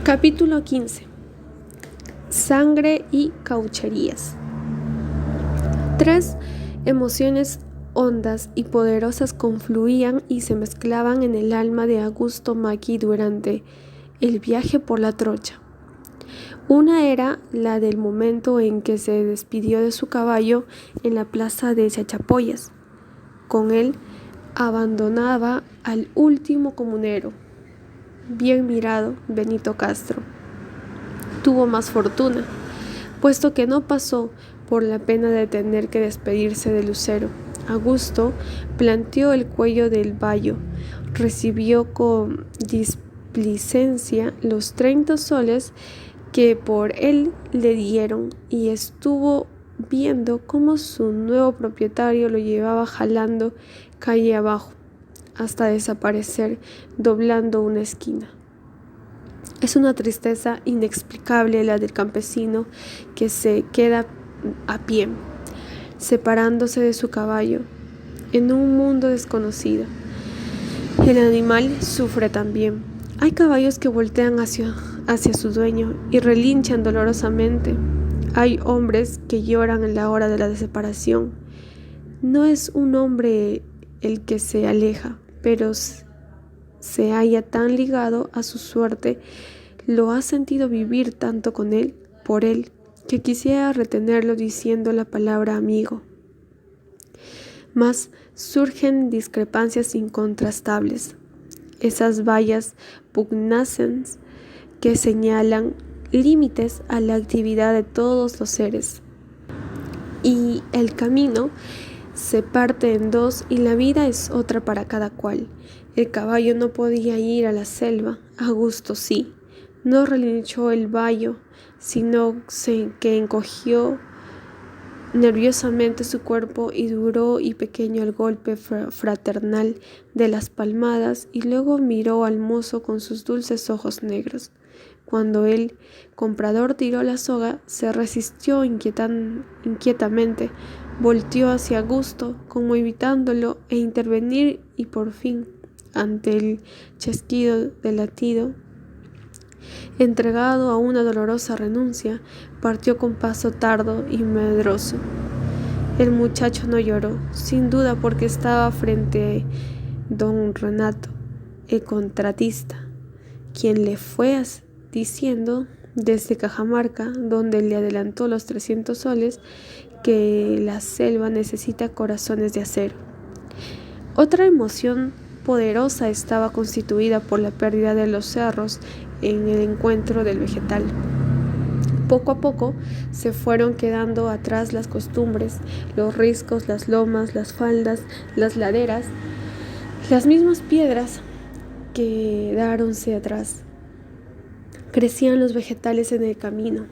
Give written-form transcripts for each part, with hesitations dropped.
Capítulo 15. Sangre y caucherías. Tres emociones hondas y poderosas confluían y se mezclaban en el alma de Augusto Macchi durante el viaje por la trocha. Una era la del momento en que se despidió de su caballo en la plaza de Chachapoyas. Con él abandonaba al último comunero. Bien mirado, Benito Castro. Tuvo más fortuna, puesto que no pasó por la pena de tener que despedirse de Lucero. Augusto planteó el cuello del bayo, recibió con displicencia los 30 soles que por él le dieron y estuvo viendo cómo su nuevo propietario lo llevaba jalando calle abajo hasta desaparecer doblando una esquina. Es una tristeza inexplicable la del campesino que se queda a pie, separándose de su caballo, en un mundo desconocido. El animal sufre también. Hay caballos que voltean hacia su dueño y relinchan dolorosamente. Hay hombres que lloran en la hora de la separación. No es un hombre el que se aleja, pero se halla tan ligado a su suerte, lo ha sentido vivir tanto con él, por él, que quisiera retenerlo diciendo la palabra amigo. Mas surgen discrepancias incontrastables, esas vallas pugnaces que señalan límites a la actividad de todos los seres. Y el camino se parte en dos y la vida es otra para cada cual. El caballo no podía ir a la selva, Augusto sí. No relinchó el bayo, sino que encogió nerviosamente su cuerpo y duro y pequeño el golpe fraternal de las palmadas y luego miró al mozo con sus dulces ojos negros. Cuando el comprador tiró la soga, se resistió inquietamente, volteó hacia Augusto como evitándolo e intervenir y por fin, ante el chasquido del latido, entregado a una dolorosa renuncia, partió con paso tardo y medroso. El muchacho no lloró, sin duda porque estaba frente a don Renato, el contratista, quien le fue diciendo desde Cajamarca, donde le adelantó los 300 soles, que la selva necesita corazones de acero. Otra emoción poderosa estaba constituida por la pérdida de los cerros en el encuentro del vegetal. Poco a poco se fueron quedando atrás las costumbres, los riscos, las lomas, las faldas, las laderas, las mismas piedras quedáronse atrás. Crecían los vegetales en el camino.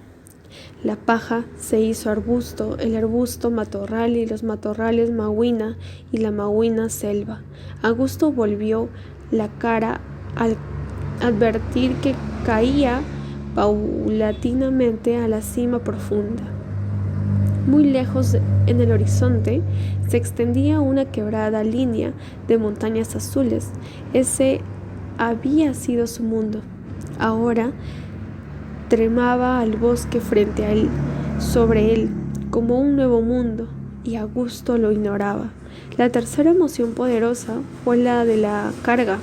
La paja se hizo arbusto, el arbusto matorral y los matorrales magüina y la magüina selva. Augusto volvió la cara al advertir que caía paulatinamente a la cima profunda. Muy lejos en el horizonte se extendía una quebrada línea de montañas azules. Ese había sido su mundo. Ahora tremaba al bosque frente a él, sobre él, como un nuevo mundo, y Augusto lo ignoraba. La tercera emoción poderosa fue la de la carga,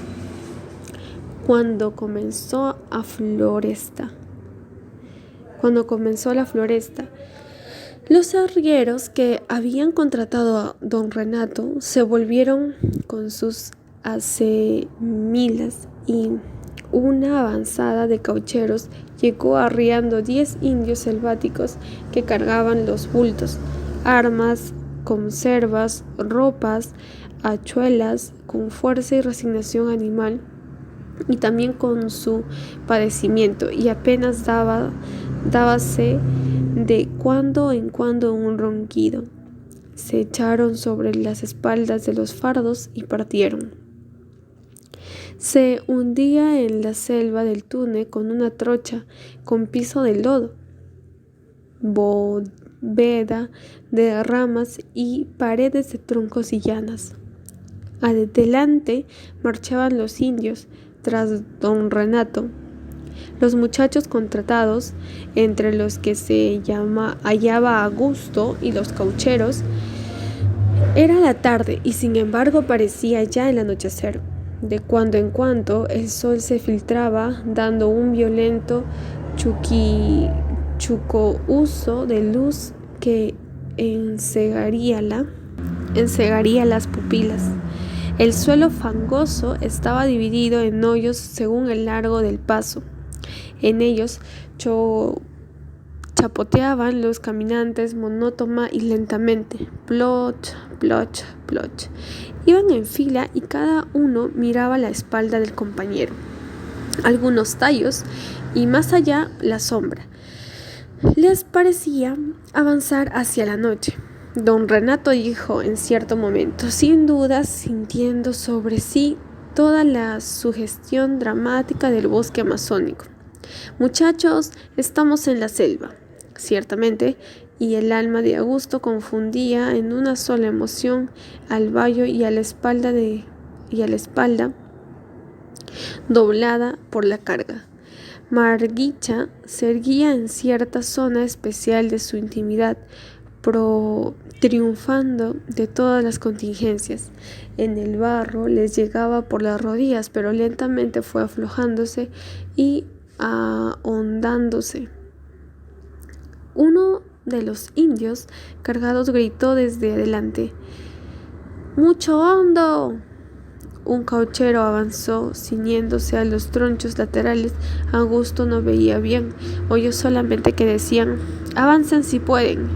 cuando comenzó la floresta. Los arrieros que habían contratado a don Renato se volvieron con sus acemilas y una avanzada de caucheros llegó arriando 10 indios selváticos que cargaban los bultos, armas, conservas, ropas, hachuelas, con fuerza y resignación animal y también con su padecimiento, y apenas dábase de cuando en cuando un ronquido. Se echaron sobre las espaldas de los fardos y partieron. Se hundía en la selva del Tune con una trocha con piso de lodo, bóveda de ramas y paredes de troncos y llanas. Adelante marchaban los indios, tras don Renato, Los muchachos contratados, entre los que se hallaba Augusto y los caucheros, era la tarde y sin embargo parecía ya el anochecer. De cuando en cuando el sol se filtraba dando un violento chucouso de luz que encegaría las pupilas. El suelo fangoso estaba dividido en hoyos según el largo del paso. En ellos chapoteaban los caminantes monótona y lentamente, ploch, ploch, ploch. Iban en fila y cada uno miraba la espalda del compañero, algunos tallos y más allá la sombra. Les parecía avanzar hacia la noche. Don Renato dijo en cierto momento, sin duda sintiendo sobre sí toda la sugestión dramática del bosque amazónico: muchachos, estamos en la selva. Ciertamente, y el alma de Augusto confundía en una sola emoción al vallo y a la espalda doblada por la carga. Marguicha se erguía en cierta zona especial de su intimidad, triunfando de todas las contingencias. En el barro les llegaba por las rodillas, pero lentamente fue aflojándose y ahondándose. Uno de los indios cargados gritó desde adelante: ¡Mucho hondo! Un cauchero avanzó, ciñéndose a los tronchos laterales. Augusto no veía bien, oyó solamente que decían: ¡avancen si pueden!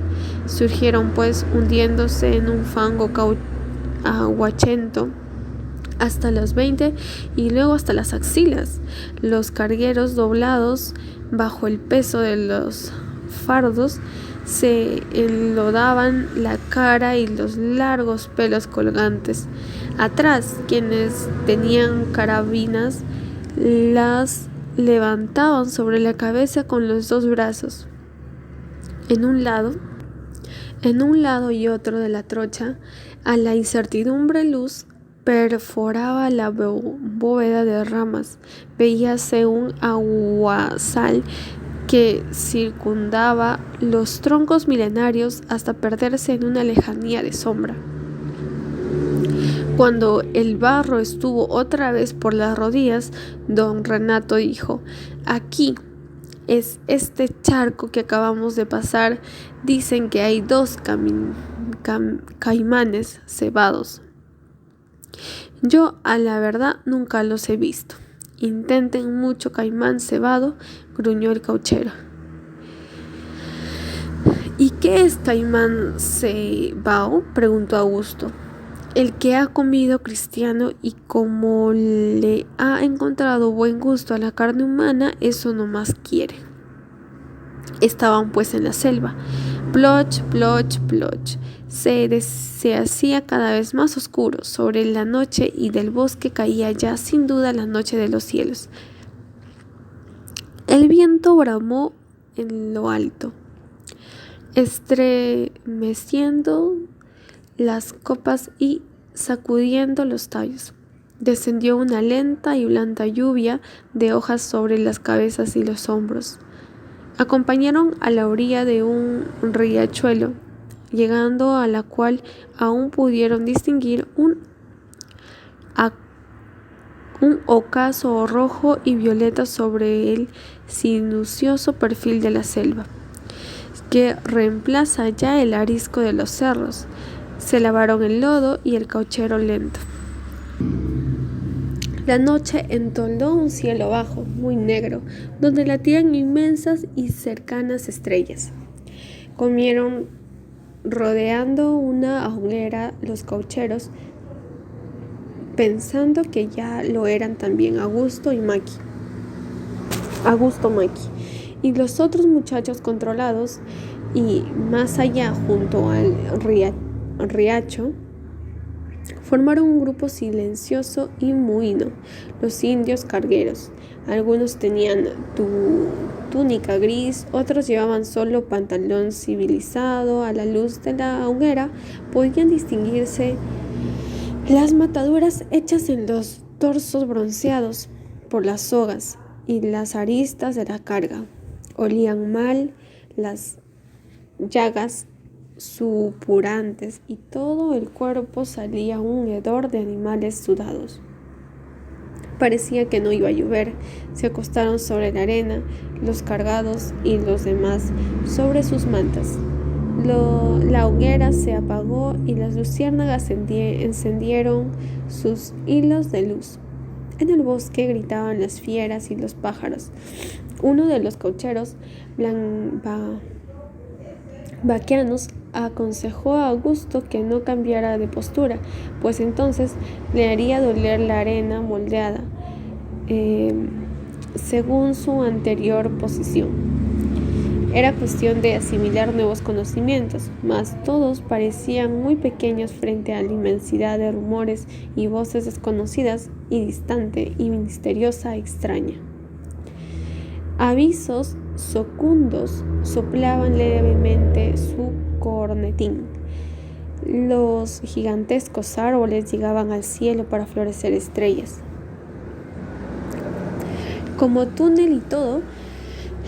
Surgieron pues, hundiéndose en un fango aguachento hasta los 20 y luego hasta las axilas. Los cargueros, doblados bajo el peso de los fardos, se enlodaban la cara y los largos pelos colgantes. Atrás, quienes tenían carabinas las levantaban sobre la cabeza con los dos brazos. En un lado y otro de la trocha, a la incertidumbre luz perforaba la bóveda de ramas. Veíase un aguasal que circundaba los troncos milenarios hasta perderse en una lejanía de sombra. Cuando el barro estuvo otra vez por las rodillas, don Renato dijo: aquí es este charco que acabamos de pasar. Dicen que hay 2 caimanes cebados. Yo, a la verdad, nunca los he visto. Intenten mucho caimán cebado, gruñó el cauchero. ¿Y qué es caimán cebado?, preguntó Augusto. El que ha comido cristiano y como le ha encontrado buen gusto a la carne humana, eso no más quiere. Estaban pues en la selva. Ploch, ploch, ploch. Se hacía cada vez más oscuro sobre la noche y del bosque caía ya sin duda la noche de los cielos. El viento bramó en lo alto, estremeciendo las copas y sacudiendo los tallos. Descendió una lenta y blanda lluvia de hojas sobre las cabezas y los hombros. Acompañaron a la orilla de un riachuelo, llegando a la cual aún pudieron distinguir un ocaso rojo y violeta sobre el sinuoso perfil de la selva, que reemplaza ya el arisco de los cerros. Se lavaron el lodo y el cauchero lento. La noche entoldó un cielo bajo, muy negro, donde latían inmensas y cercanas estrellas. Comieron rodeando una hoguera los caucheros, pensando que ya lo eran también Augusto Maki, y los otros muchachos controlados, y más allá, junto al riacho, formaron un grupo silencioso y muino. Los indios cargueros, algunos tenían túnica gris, otros llevaban solo pantalón civilizado. A la luz de la hoguera podían distinguirse las mataduras hechas en los torsos bronceados por las sogas y las aristas de la carga. Olían mal las llagas supurantes y todo el cuerpo salía un hedor de animales sudados. Parecía que no iba a llover. Se acostaron sobre la arena, los cargados y los demás sobre sus mantas. La hoguera se apagó y las luciérnagas encendieron sus hilos de luz. En el bosque gritaban las fieras y los pájaros. Uno de los caucheros vaqueanos aconsejó a Augusto que no cambiara de postura, pues entonces le haría doler la arena moldeada según su anterior posición. Era cuestión de asimilar nuevos conocimientos, mas todos parecían muy pequeños frente a la inmensidad de rumores y voces desconocidas y distante y misteriosa extraña. Avisos socundos soplaban levemente su cornetín. Los gigantescos árboles llegaban al cielo para florecer estrellas. Como túnel y todo,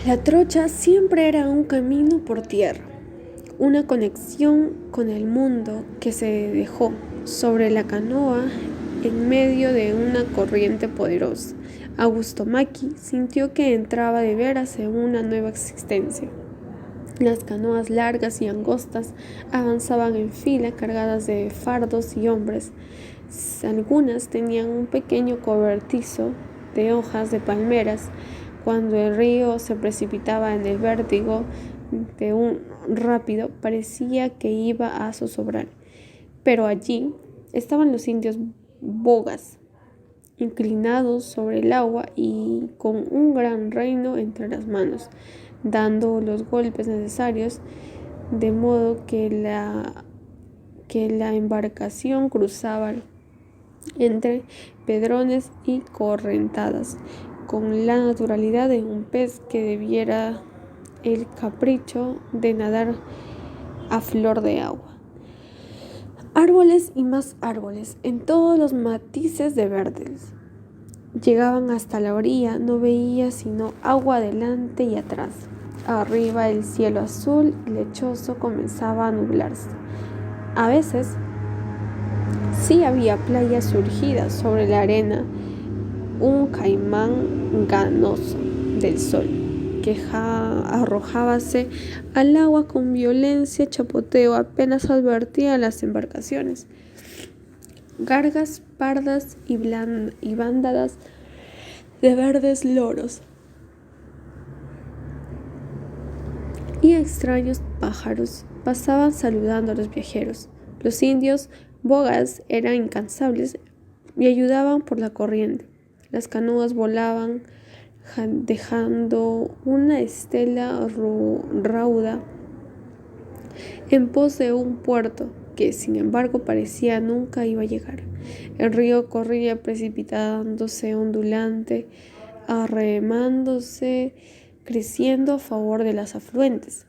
la trocha siempre era un camino por tierra, una conexión con el mundo que se dejó sobre la canoa en medio de una corriente poderosa. Augusto Macchi sintió que entraba de veras en una nueva existencia. Las canoas largas y angostas avanzaban en fila cargadas de fardos y hombres. Algunas tenían un pequeño cobertizo de hojas de palmeras. Cuando el río se precipitaba en el vértigo de un rápido, parecía que iba a zozobrar. Pero allí estaban los indios bogas, inclinados sobre el agua y con un gran reino entre las manos, dando los golpes necesarios, de modo que la embarcación cruzaba entre pedrones y correntadas, con la naturalidad de un pez que debiera el capricho de nadar a flor de agua. Árboles y más árboles, en todos los matices de verdes. Llegaban hasta la orilla, no veía sino agua adelante y atrás. Arriba el cielo azul y lechoso comenzaba a nublarse. A veces sí había playas surgidas sobre la arena, un caimán ganoso del sol, que arrojábase al agua con violencia, chapoteo, apenas advertía a las embarcaciones. Gargas pardas y bandadas de verdes loros y extraños pájaros pasaban saludando a los viajeros. Los indios bogas eran incansables y ayudaban por la corriente. Las canoas volaban dejando una estela rauda en pos de un puerto que, sin embargo, parecía nunca iba a llegar. El río corría precipitándose, ondulante, arremándose, creciendo a favor de las afluentes,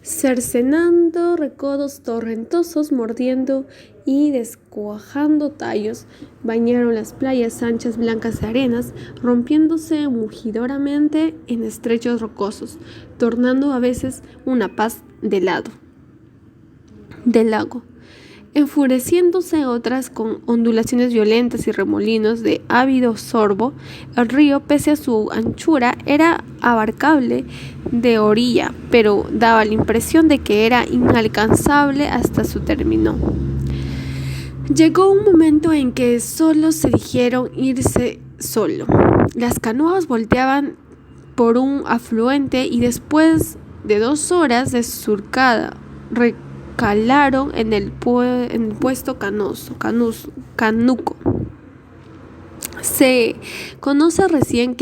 cercenando recodos torrentosos, mordiendo y descuajando tallos. Bañaron las playas anchas blancas de arenas, rompiéndose mugidoramente en estrechos rocosos, tornando a veces una paz de lago, enfureciéndose otras con ondulaciones violentas y remolinos de ávido sorbo. El río, pese a su anchura, era abarcable de orilla, pero daba la impresión de que era inalcanzable hasta su término. Llegó un momento en que solo se dijeron irse solo. Las canoas volteaban por un afluente y después de 2 horas de surcada recalaron en el puesto canuco. Se conoce recién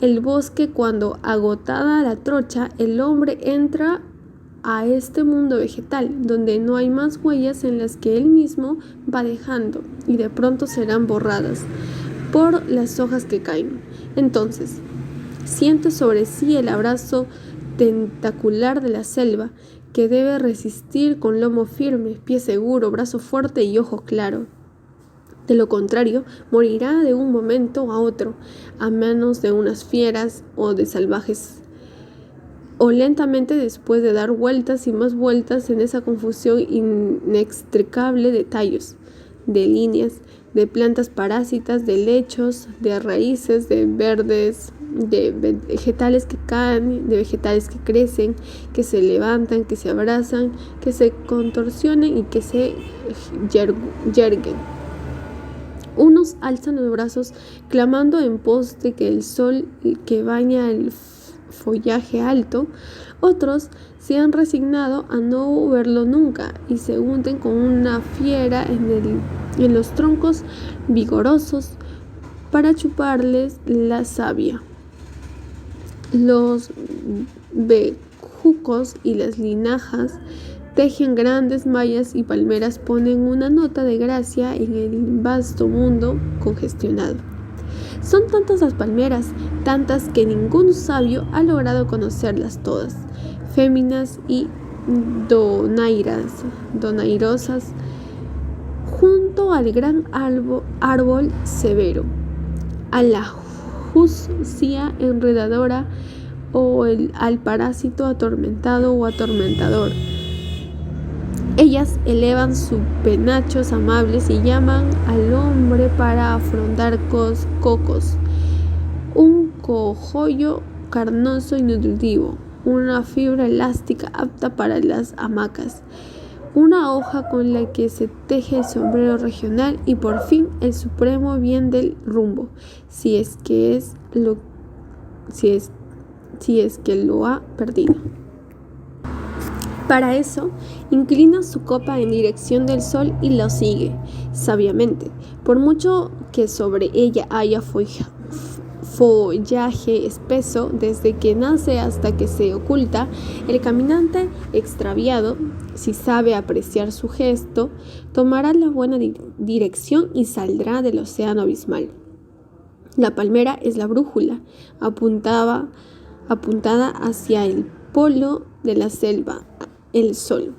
el bosque cuando, agotada la trocha, el hombre entra a este mundo vegetal, donde no hay más huellas en las que él mismo va dejando, y de pronto serán borradas por las hojas que caen. Entonces siente sobre sí el abrazo tentacular de la selva, que debe resistir con lomo firme, pie seguro, brazo fuerte y ojo claro. De lo contrario, morirá de un momento a otro, a manos de unas fieras o de salvajes, o lentamente después de dar vueltas y más vueltas en esa confusión inextricable de tallos, de líneas, de plantas parásitas, de lechos, de raíces, de verdes, de vegetales que caen, de vegetales que crecen, que se levantan, que se abrazan, que se contorsionan y que se yerguen. Unos alzan los brazos clamando en pos de que el sol que baña el follaje alto, otros se han resignado a no verlo nunca y se hunden con una fiera en los troncos vigorosos para chuparles la savia. Los bejucos y las linajas tejen grandes mallas y palmeras ponen una nota de gracia en el vasto mundo congestionado. Son tantas las palmeras, tantas que ningún sabio ha logrado conocerlas todas, féminas y donairosas, junto al gran árbol severo, a la jucia enredadora o al parásito atormentado o atormentador. Ellas elevan sus penachos amables y llaman al hombre para afrontar cocos, un cogollo carnoso y nutritivo, una fibra elástica apta para las hamacas, una hoja con la que se teje el sombrero regional y por fin el supremo bien del rumbo, si es que lo ha perdido. Para eso, inclina su copa en dirección del sol y lo sigue, sabiamente. Por mucho que sobre ella haya follaje espeso, desde que nace hasta que se oculta, el caminante extraviado, si sabe apreciar su gesto, tomará la buena dirección y saldrá del océano abismal. La palmera es la brújula, apuntada hacia el polo de la selva, el sol.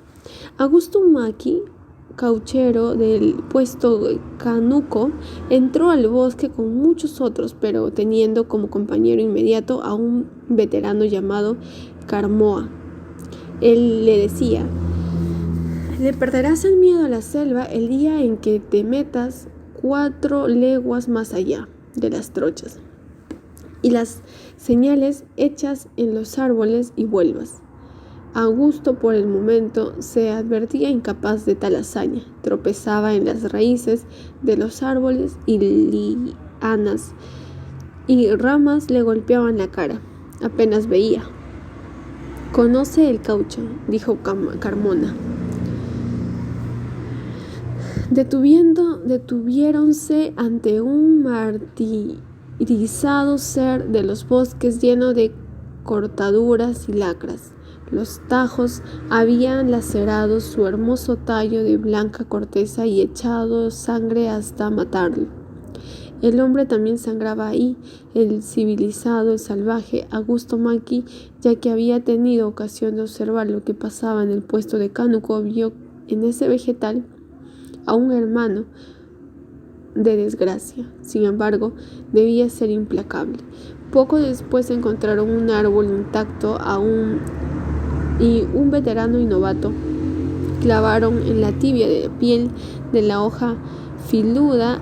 Augusto Maki, cauchero del puesto Cánuco, entró al bosque con muchos otros, pero teniendo como compañero inmediato a un veterano llamado Carmoa. Él le decía: le perderás el miedo a la selva el día en que te metas 4 leguas más allá de las trochas y las señales hechas en los árboles y vuelvas. Augusto por el momento se advertía incapaz de tal hazaña, tropezaba en las raíces de los árboles y lianas y ramas le golpeaban la cara, apenas veía. «Conoce el caucho», dijo Carmona. Detuviéronse ante un martirizado ser de los bosques lleno de cortaduras y lacras. Los tajos habían lacerado su hermoso tallo de blanca corteza y echado sangre hasta matarlo. El hombre también sangraba ahí, el civilizado, el salvaje. Augusto Maki, ya que había tenido ocasión de observar lo que pasaba en el puesto de Cánuco, vio en ese vegetal a un hermano de desgracia. Sin embargo, debía ser implacable. Poco después encontraron un árbol intacto y un veterano y novato clavaron en la tibia piel de la hoja filuda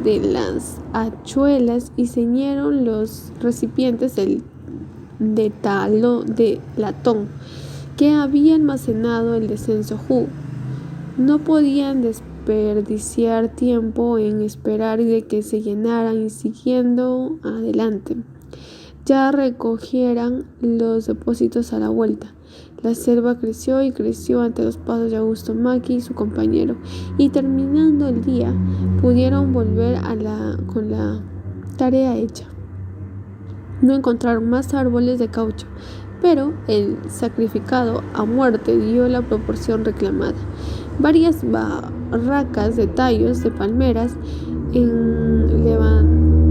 de las hachuelas y ceñieron los recipientes de latón que había almacenado el descenso jugo. No podían desperdiciar tiempo en esperar de que se llenaran y siguiendo adelante. Ya recogieran los depósitos a la vuelta. La selva creció y creció ante los pasos de Augusto Maki y su compañero, y terminando el día, pudieron volver con la tarea hecha. No encontraron más árboles de caucho, pero el sacrificado a muerte dio la proporción reclamada. Varias barracas de tallos de palmeras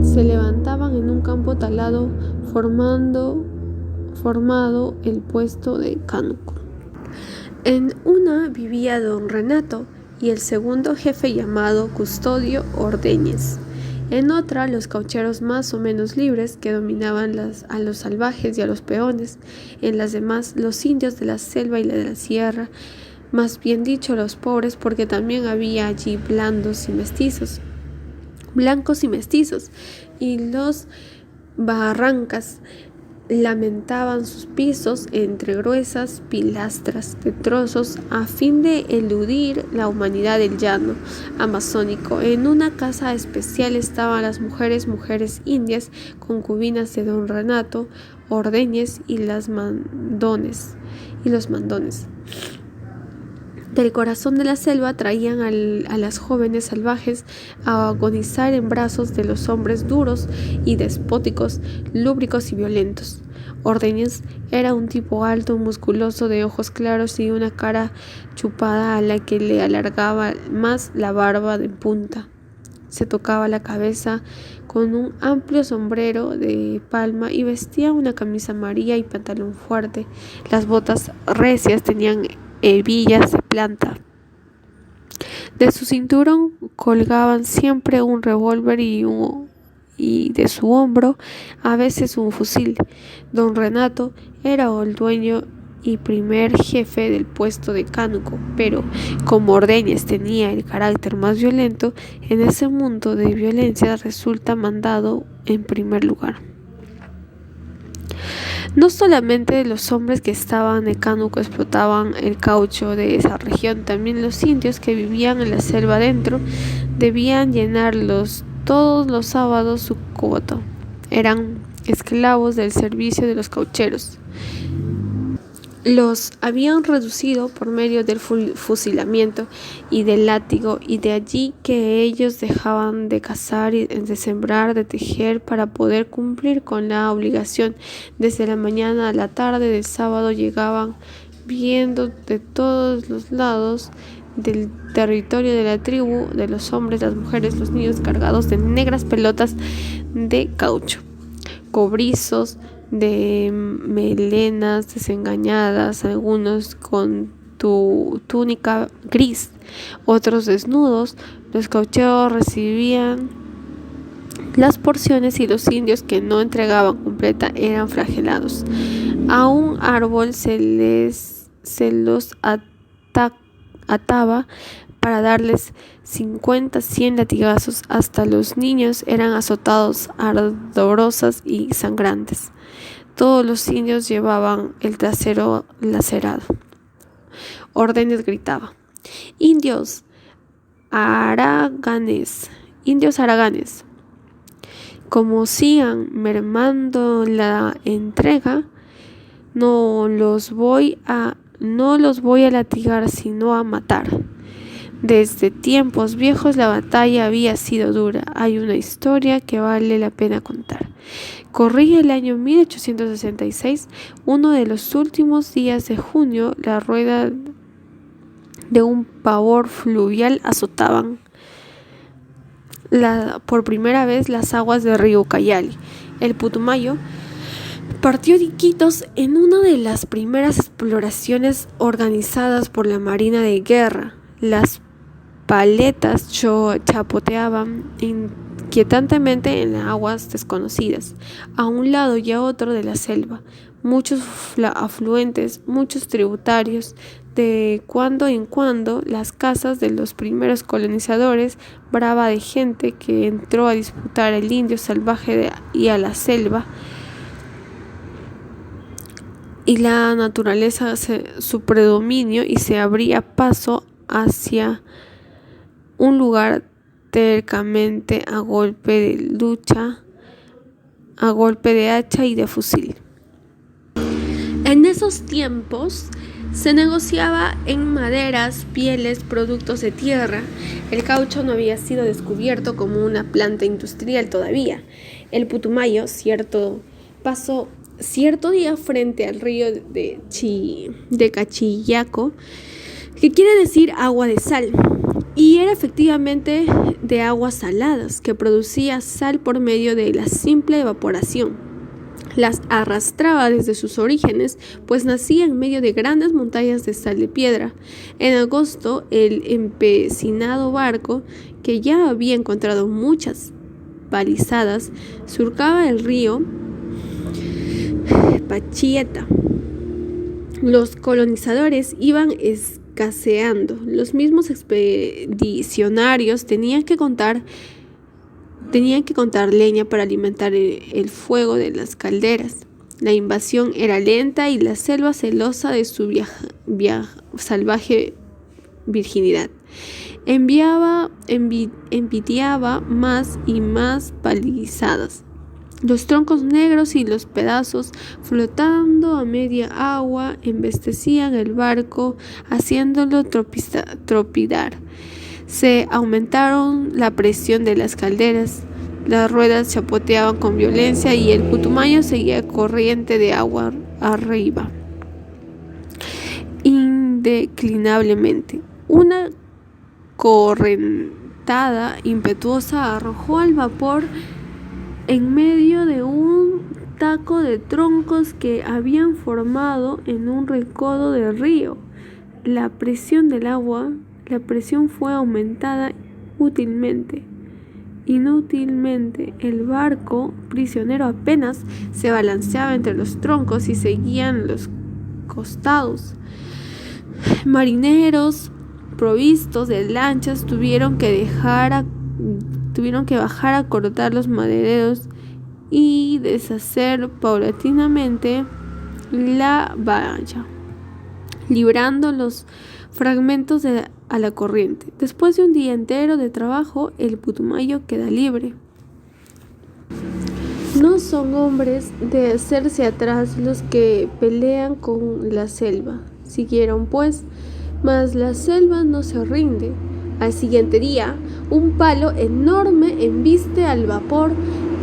se levantaban en un campo talado formado el puesto de Cánuco. En una vivía don Renato y el segundo jefe llamado Custodio Ordóñez. En otra, los caucheros más o menos libres que dominaban a los salvajes y a los peones. En las demás, los indios de la selva y de la sierra, más bien dicho, los pobres, porque también había allí blancos y mestizos, y los barrancas lamentaban sus pisos entre gruesas pilastras de trozos a fin de eludir la humanidad del llano amazónico. En una casa especial estaban las mujeres indias, concubinas de don Renato Ordóñez y los mandones. Del corazón de la selva traían a las jóvenes salvajes a agonizar en brazos de los hombres duros y despóticos, lúbricos y violentos. Ordóñez era un tipo alto, musculoso, de ojos claros y una cara chupada a la que le alargaba más la barba de punta. Se tocaba la cabeza con un amplio sombrero de palma y vestía una camisa amarilla y pantalón fuerte. Las botas recias tenían hebillas de planta. De su cinturón colgaban siempre un revólver y de su hombro a veces un fusil. Don Renato era el dueño y primer jefe del puesto de Cánuco, pero como Ordóñez tenía el carácter más violento, en ese mundo de violencia resulta mandado en primer lugar. No solamente los hombres que estaban en Cánuco explotaban el caucho de esa región, también los indios que vivían en la selva adentro debían llenarlos todos los sábados su cuota. Eran esclavos del servicio de los caucheros. Los habían reducido por medio del fusilamiento y del látigo, y de allí que ellos dejaban de cazar, de sembrar, de tejer, para poder cumplir con la obligación. Desde la mañana a la tarde del sábado llegaban viendo de todos los lados del territorio de la tribu, de los hombres, las mujeres, los niños, cargados de negras pelotas de caucho, cobrizos, de melenas desengañadas, algunos con túnica gris, otros desnudos. Los caucheros recibían las porciones y los indios que no entregaban completa eran flagelados. A un árbol se los ataba para darles 50, 100 latigazos. Hasta los niños eran azotados ardorosas y sangrantes. Todos los indios llevaban el trasero lacerado. Ordóñez gritaba: indios haraganes. Como sigan mermando la entrega, no los voy a latigar, sino a matar. Desde tiempos viejos la batalla había sido dura. Hay una historia que vale la pena contar. Corría el año 1866, uno de los últimos días de junio. La rueda de un pavor fluvial azotaban por primera vez las aguas del río Ucayali. El Putumayo partió de Iquitos en una de las primeras exploraciones organizadas por la Marina de Guerra. Las paletas chapoteaban inquietantemente en aguas desconocidas, a un lado y a otro de la selva. Muchos afluentes, muchos tributarios. De cuando en cuando, las casas de los primeros colonizadores, brava de gente que entró a disputar al indio salvaje y a la selva, y la naturaleza su predominio, y se abría paso hacia un lugar tercamente a golpe de hacha y de fusil. En esos tiempos se negociaba en maderas, pieles, productos de tierra. El caucho no había sido descubierto como una planta industrial todavía. El Putumayo pasó cierto día frente al río de Cachillaco, que quiere decir agua de sal, y era efectivamente de aguas saladas, que producía sal por medio de la simple evaporación. las arrastraba desde sus orígenes, pues nacía en medio de grandes montañas de sal de piedra. En agosto, el empecinado barco, que ya había encontrado muchas balizadas, surcaba el río Pachieta. Los colonizadores iban escaseando. Los mismos expedicionarios tenían que contar leña para alimentar el fuego de las calderas. La invasión era lenta y la selva, celosa de su salvaje virginidad, envidiaba más y más palizadas. Los troncos negros y los pedazos flotando a media agua embestecían el barco, haciéndolo tropidar. Se aumentaron la presión de las calderas, las ruedas chapoteaban con violencia y el Putumayo seguía corriente de agua arriba, indeclinablemente. Una correntada impetuosa arrojó al vapor en medio de un taco de troncos que habían formado en un recodo del río. La presión fue aumentada inútilmente. El barco prisionero apenas se balanceaba entre los troncos y seguían los costados. Marineros provistos de lanchas tuvieron que bajar a cortar los madereros y deshacer paulatinamente la valla, librando los fragmentos a la corriente. Después de un día entero de trabajo, el Putumayo queda libre. No son hombres de hacerse atrás los que pelean con la selva. Siguieron pues, mas la selva no se rinde. Al siguiente día, un palo enorme embiste al vapor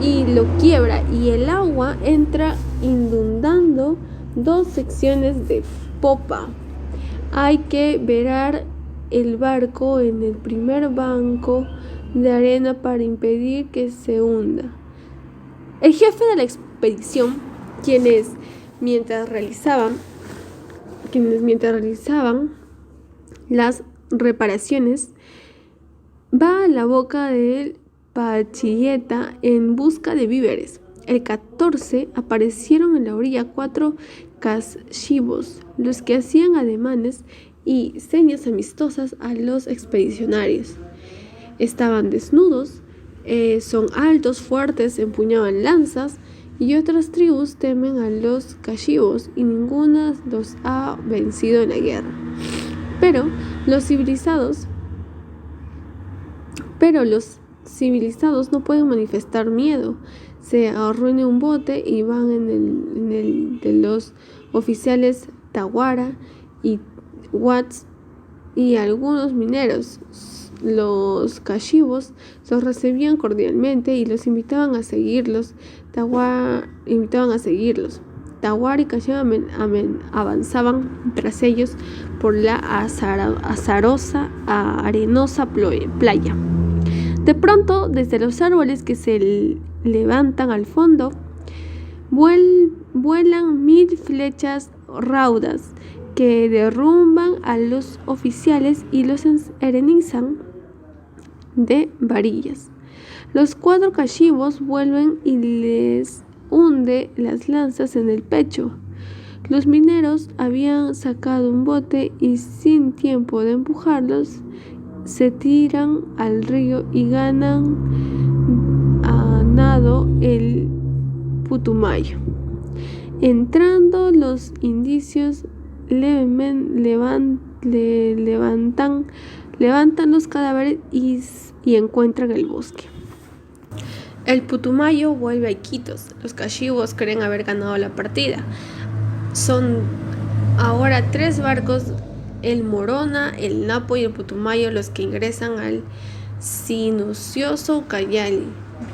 y lo quiebra, y el agua entra inundando 2 secciones de popa. Hay que verar el barco en el primer banco de arena para impedir que se hunda. El jefe de la expedición, quienes mientras realizaban las reparaciones, va a la boca del Pachilleta en busca de víveres. El 14 aparecieron en la orilla 4 cachivos, los que hacían ademanes y señas amistosas a los expedicionarios. Estaban desnudos, son altos, fuertes, empuñaban lanzas, y otras tribus temen a los cachivos y ninguna los ha vencido en la guerra. Pero los civilizados no pueden manifestar miedo. Se arruina un bote y van en el de los oficiales Tahuara y Watts y algunos mineros. Los cachivos los recibían cordialmente y los invitaban a seguirlos. Tahuara y Cachivo avanzaban tras ellos por la arenosa playa. De pronto, desde los árboles que se levantan al fondo, vuelan 1000 flechas raudas que derrumban a los oficiales y los enhernizan de varillas. Los 4 cachivos vuelven y les hunde las lanzas en el pecho. Los mineros habían sacado un bote y sin tiempo de empujarlos, se tiran al río y ganan a nado el Putumayo. Entrando los indicios levantan los cadáveres y encuentran el bosque. El Putumayo vuelve a Iquitos. Los cachivos creen haber ganado la partida. Son ahora 3 barcos, el Morona, el Napo y el Putumayo, los que ingresan al sinuoso Cayali.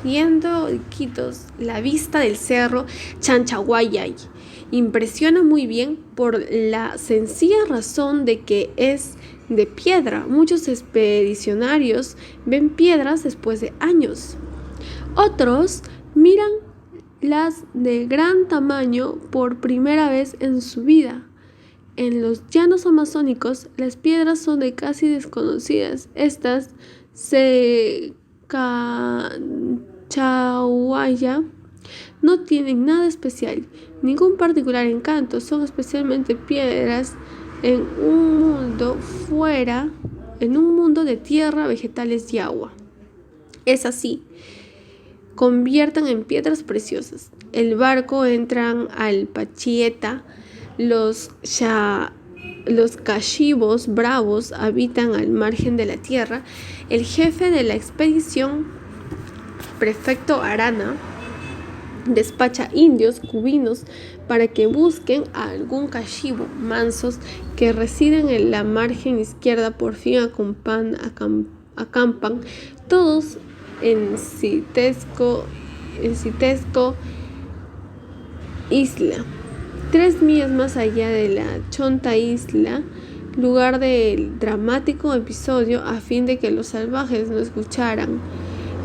Viendo Iquitos, la vista del cerro Chanchaguayay impresiona muy bien por la sencilla razón de que es de piedra. Muchos expedicionarios ven piedras después de años. Otros miran las de gran tamaño por primera vez en su vida. En los llanos amazónicos, las piedras son de casi desconocidas. Estas Sacagawea no tienen nada especial, ningún particular encanto, son especialmente piedras en un mundo de tierra, vegetales y agua. Es así, convierten en piedras preciosas. El barco entran al Pachieta, los cachibos bravos habitan al margen de la tierra. El jefe de la expedición, prefecto Arana, despacha indios cubinos para que busquen a algún cachibo mansos que residen en la margen izquierda. Por fin acampan todos en Citesco Isla, 3 millas más allá de la Chonta Isla, lugar del dramático episodio. A fin de que los salvajes no escucharan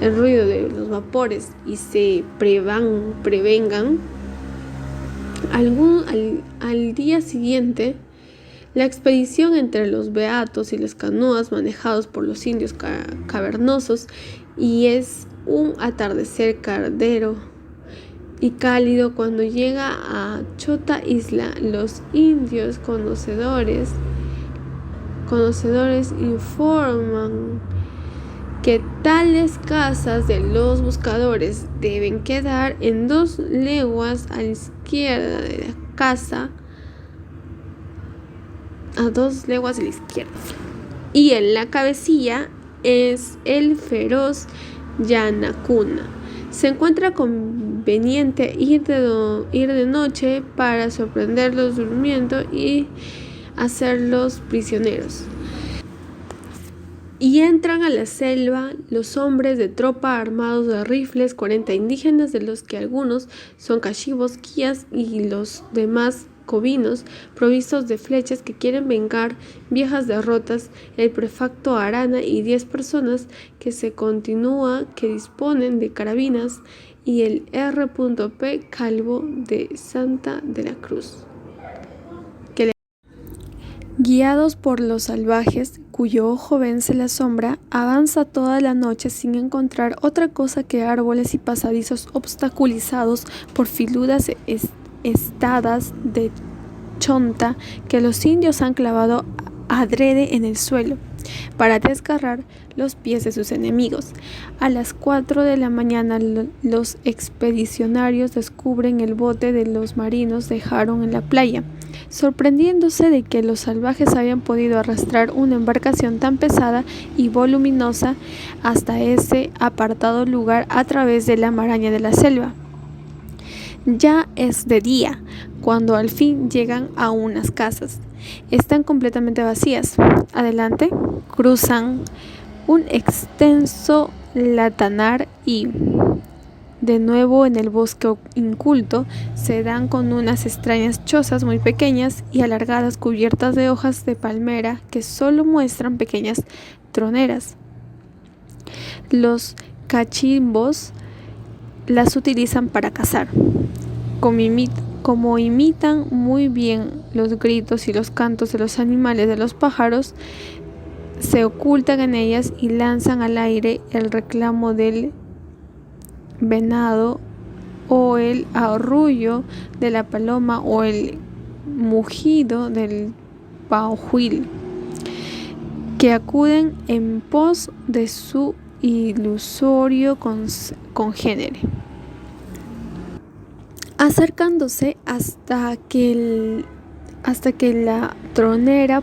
el ruido de los vapores y se prevengan, al día siguiente, la expedición entre los beatos y las canoas manejados por los indios cavernosos, y es un atardecer cardero y cálido cuando llega a Chota Isla. Los indios conocedores informan que tales casas de los buscadores deben quedar en 2 leguas a la izquierda de la casa, y en la cabecilla es el feroz Yanacuna. Se encuentra conveniente ir de noche para sorprenderlos durmiendo y hacerlos prisioneros. Y entran a la selva los hombres de tropa armados de rifles, 40 indígenas, de los que algunos son cachibos, guías y los demás cobinos, provistos de flechas, que quieren vengar viejas derrotas. El prefecto Arana y 10 personas que disponen de carabinas, y el R.P. Calvo de Santa de la Cruz. Guiados por los salvajes, cuyo ojo vence la sombra, avanza toda la noche sin encontrar otra cosa que árboles y pasadizos obstaculizados por filudas estadas de chonta que los indios han clavado adrede en el suelo para desgarrar los pies de sus enemigos. A las 4 de la mañana, los expedicionarios descubren el bote de los marinos dejaron en la playa, sorprendiéndose de que los salvajes habían podido arrastrar una embarcación tan pesada y voluminosa hasta ese apartado lugar a través de la maraña de la selva. Ya es de día cuando al fin llegan a unas casas. Están completamente vacías. Adelante, cruzan un extenso latanar y, de nuevo en el bosque inculto, se dan con unas extrañas chozas muy pequeñas y alargadas, cubiertas de hojas de palmera que solo muestran pequeñas troneras. Los cachimbos las utilizan para cazar. Como imitan muy bien los gritos y los cantos de los animales, de los pájaros, se ocultan en ellas y lanzan al aire el reclamo del venado, o el arrullo de la paloma, o el mugido del pajuil, que acuden en pos de su ilusorio congénere, acercándose hasta que la tronera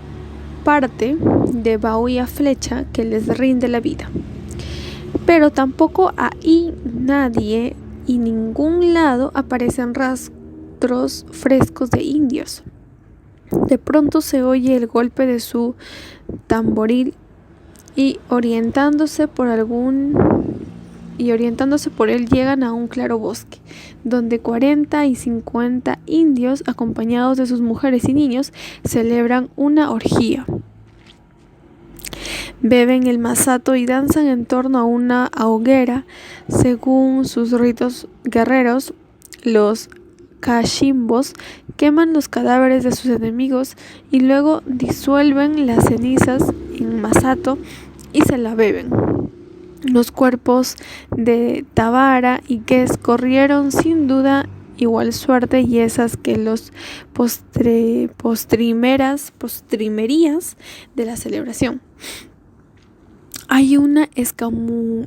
parte de bauya flecha que les rinde la vida. Pero tampoco ahí nadie y ningún lado aparecen rastros frescos de indios. De pronto se oye el golpe de su tamboril y orientándose por él llegan a un claro bosque, donde 40 y 50 indios, acompañados de sus mujeres y niños, celebran una orgía. Beben el masato y danzan en torno a una hoguera según sus ritos guerreros. Los cachimbos queman los cadáveres de sus enemigos y luego disuelven las cenizas en masato y se la beben. Los cuerpos de Tabara y Guess corrieron sin duda igual suerte y esas que los postrimerías de la celebración. Hay una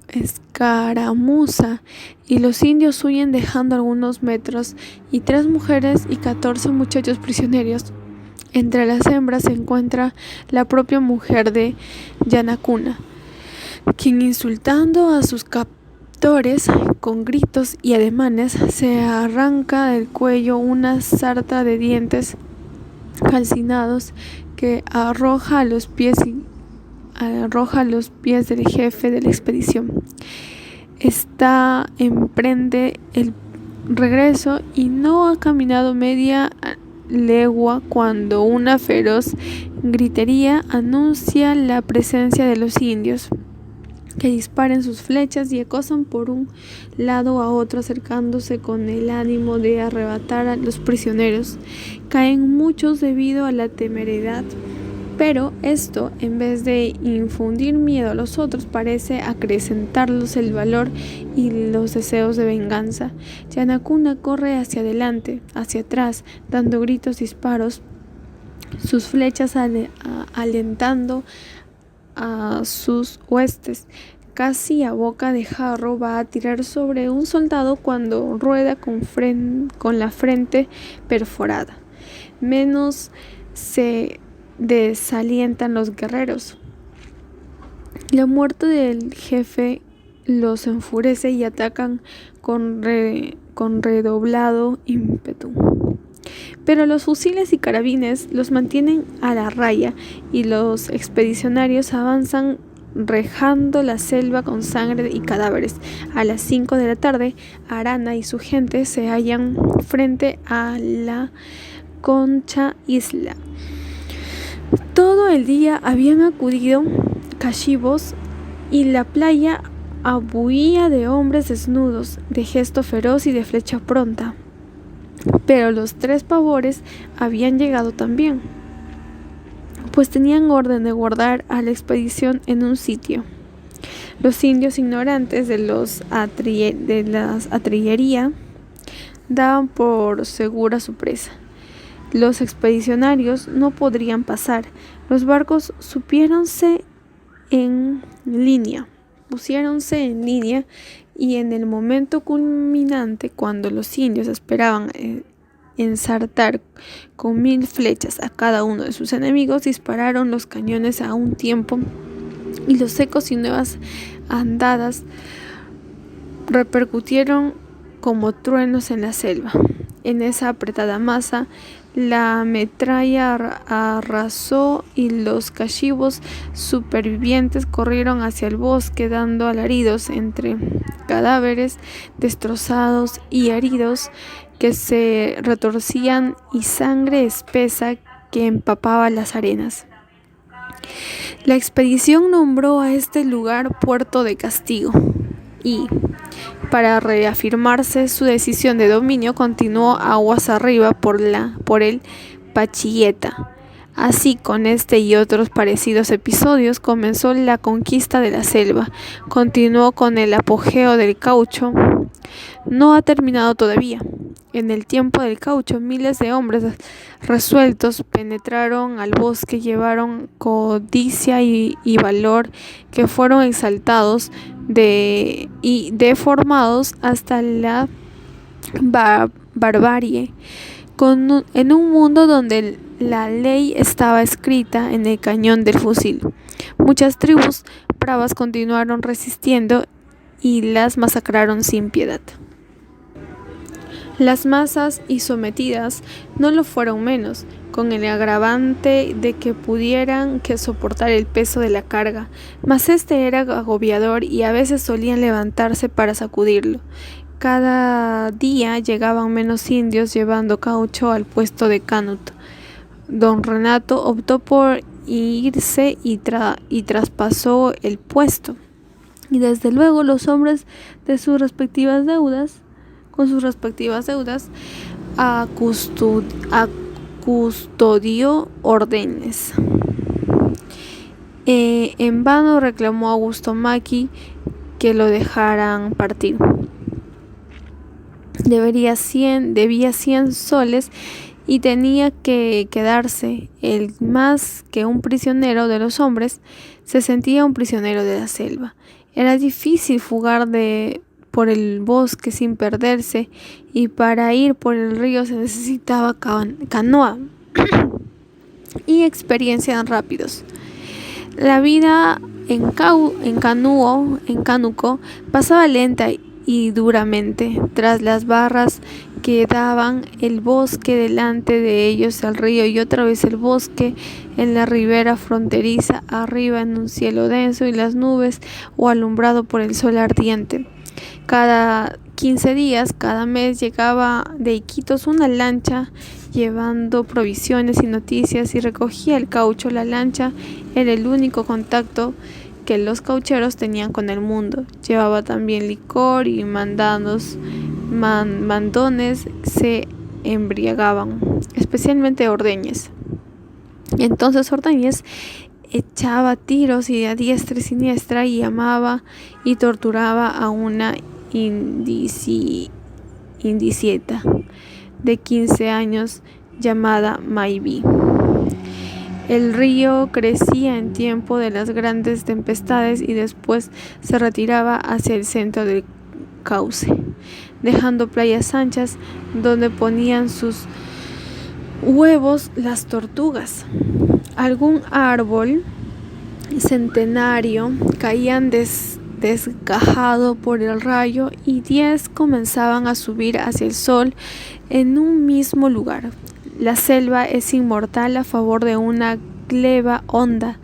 escaramuza y los indios huyen dejando algunos metros y 3 mujeres y 14 muchachos prisioneros. Entre las hembras se encuentra la propia mujer de Yanacuna, quien insultando a sus captores con gritos y ademanes se arranca del cuello una sarta de dientes calcinados que arroja a los pies del jefe de la expedición. Esta emprende el regreso y no ha caminado media legua cuando una feroz gritería anuncia la presencia de los indios, que disparan sus flechas y acosan por un lado a otro acercándose con el ánimo de arrebatar a los prisioneros. Caen muchos debido a la temeridad, pero esto, en vez de infundir miedo a los otros, parece acrecentarlos el valor y los deseos de venganza. Yanacuna corre hacia adelante, hacia atrás, dando gritos, disparos, sus flechas alentando a sus huestes. Casi a boca de jarro va a tirar sobre un soldado cuando rueda con la frente perforada. Menos se desalientan los guerreros. La muerte del jefe los enfurece y atacan con redoblado ímpetu. Pero los fusiles y carabines los mantienen a la raya y los expedicionarios avanzan rejando la selva con sangre y cadáveres. A las 5 de la tarde, Arana y su gente se hallan frente a la Concha Isla. Todo el día habían acudido cachivos y la playa abuía de hombres desnudos, de gesto feroz y de flecha pronta. Pero los 3 pavores habían llegado también, pues tenían orden de guardar a la expedición en un sitio. Los indios, ignorantes de las artillería, daban por segura su presa. Los expedicionarios no podrían pasar. Los barcos pusiéronse en línea y en el momento culminante, cuando los indios esperaban ensartar con 1000 flechas a cada uno de sus enemigos, dispararon los cañones a un tiempo y los ecos y nuevas andadas repercutieron como truenos en la selva. En esa apretada masa, la metralla arrasó y los cachivos supervivientes corrieron hacia el bosque dando alaridos entre cadáveres destrozados y heridos que se retorcían y sangre espesa que empapaba las arenas. La expedición nombró a este lugar Puerto de Castigo y, para reafirmarse su decisión de dominio, continuó aguas arriba por el Pachilleta. Así, con este y otros parecidos episodios, comenzó la conquista de la selva. Continuó con el apogeo del caucho. No ha terminado todavía. En el tiempo del caucho, miles de hombres resueltos penetraron al bosque, llevaron codicia y valor que fueron exaltados y deformados hasta la barbarie, en un mundo donde la ley estaba escrita en el cañón del fusil. Muchas tribus bravas continuaron resistiendo y las masacraron sin piedad. Las masas y sometidas no lo fueron menos, con el agravante de que pudieran soportar el peso de la carga, mas este era agobiador y a veces solían levantarse para sacudirlo. Cada día llegaban menos indios llevando caucho al puesto de Canut. Don Renato optó por irse y traspasó el puesto, y desde luego los hombres de sus respectivas deudas con sus respectivas deudas a Custodio Ordóñez. En vano reclamó a Augusto Macchi que lo dejaran partir. Debía 100 soles y tenía que quedarse. Él, más que un prisionero de los hombres, se sentía un prisionero de la selva. Era difícil fugar por el bosque sin perderse, y para ir por el río se necesitaba canoa y experiencia rápidos. La vida en Cánuco pasaba lenta y duramente. Tras las barras que daban el bosque, delante de ellos el río y otra vez el bosque en la ribera fronteriza, arriba en un cielo denso y las nubes o alumbrado por el sol ardiente. Cada 15 días, cada mes, llegaba de Iquitos una lancha llevando provisiones y noticias y recogía el caucho. La lancha era el único contacto que los caucheros tenían con el mundo. Llevaba también licor y mandones se embriagaban, especialmente Ordóñez. Entonces Ordóñez echaba tiros y a diestra y siniestra y amaba y torturaba a una indicieta de 15 años llamada Maybi. El río crecía en tiempo de las grandes tempestades y después se retiraba hacia el centro del cauce, dejando playas anchas donde ponían sus huevos las tortugas. Algún árbol centenario caían desgajado por el rayo y 10 comenzaban a subir hacia el sol en un mismo lugar. La selva es inmortal a favor de una gleba honda,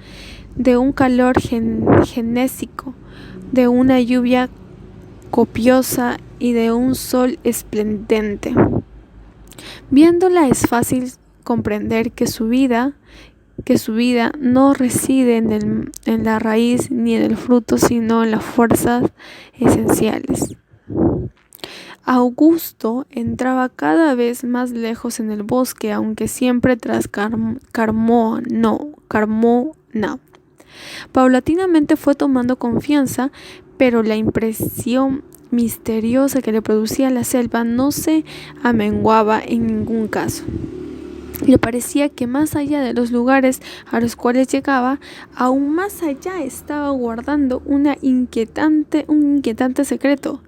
de un calor genésico, de una lluvia copiosa y de un sol esplendente. Viéndola es fácil comprender que su vida no reside en la raíz ni en el fruto, sino en las fuerzas esenciales. Augusto entraba cada vez más lejos en el bosque, aunque siempre tras Carmona. Paulatinamente fue tomando confianza, pero la impresión misteriosa que le producía la selva no se amenguaba en ningún caso. Le parecía que más allá de los lugares a los cuales llegaba, aún más allá estaba guardando un inquietante secreto.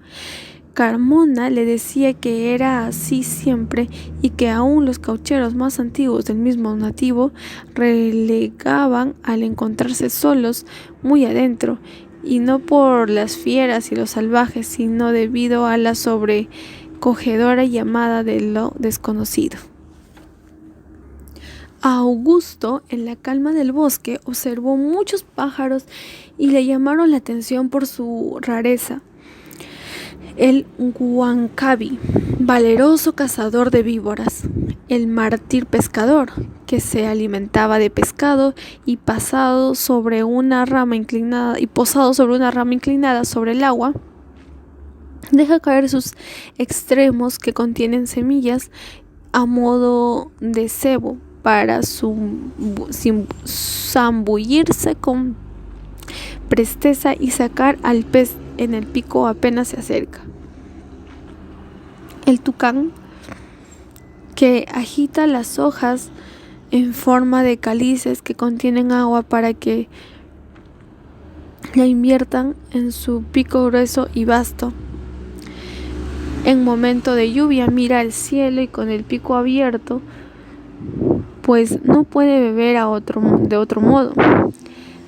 Carmona le decía que era así siempre y que aún los caucheros más antiguos del mismo nativo relegaban al encontrarse solos muy adentro, y no por las fieras y los salvajes, sino debido a la sobrecogedora llamada de lo desconocido. Augusto, en la calma del bosque, observó muchos pájaros y le llamaron la atención por su rareza. El huancabi, valeroso cazador de víboras; el mártir pescador, que se alimentaba de pescado y posado sobre una rama inclinada sobre el agua, deja caer sus extremos que contienen semillas a modo de cebo para zambullirse con presteza y sacar al pez en el pico apenas se acerca. El tucán, que agita las hojas en forma de cálices que contienen agua para que la inviertan en su pico grueso y vasto. En momento de lluvia mira al cielo y con el pico abierto, pues no puede beber de otro modo.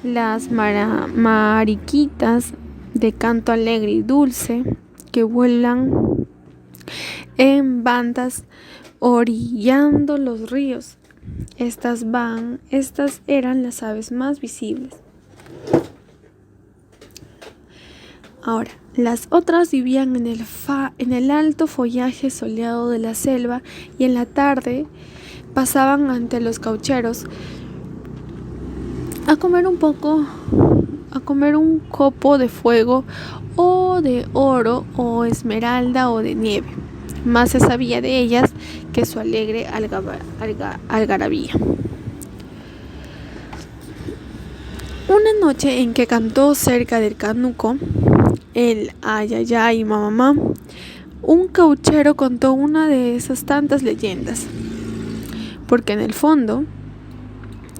Las mariquitas de canto alegre y dulce que vuelan en bandas orillando los ríos. Estas eran las aves más visibles. Ahora, las otras vivían en el alto follaje soleado de la selva, y en la tarde pasaban ante los caucheros a comer un copo de fuego, o de oro, o esmeralda, o de nieve. Más se sabía de ellas que su alegre algarabía. Una noche en que cantó cerca del canuco el ayayay mamá, un cauchero contó una de esas tantas leyendas, porque en el fondo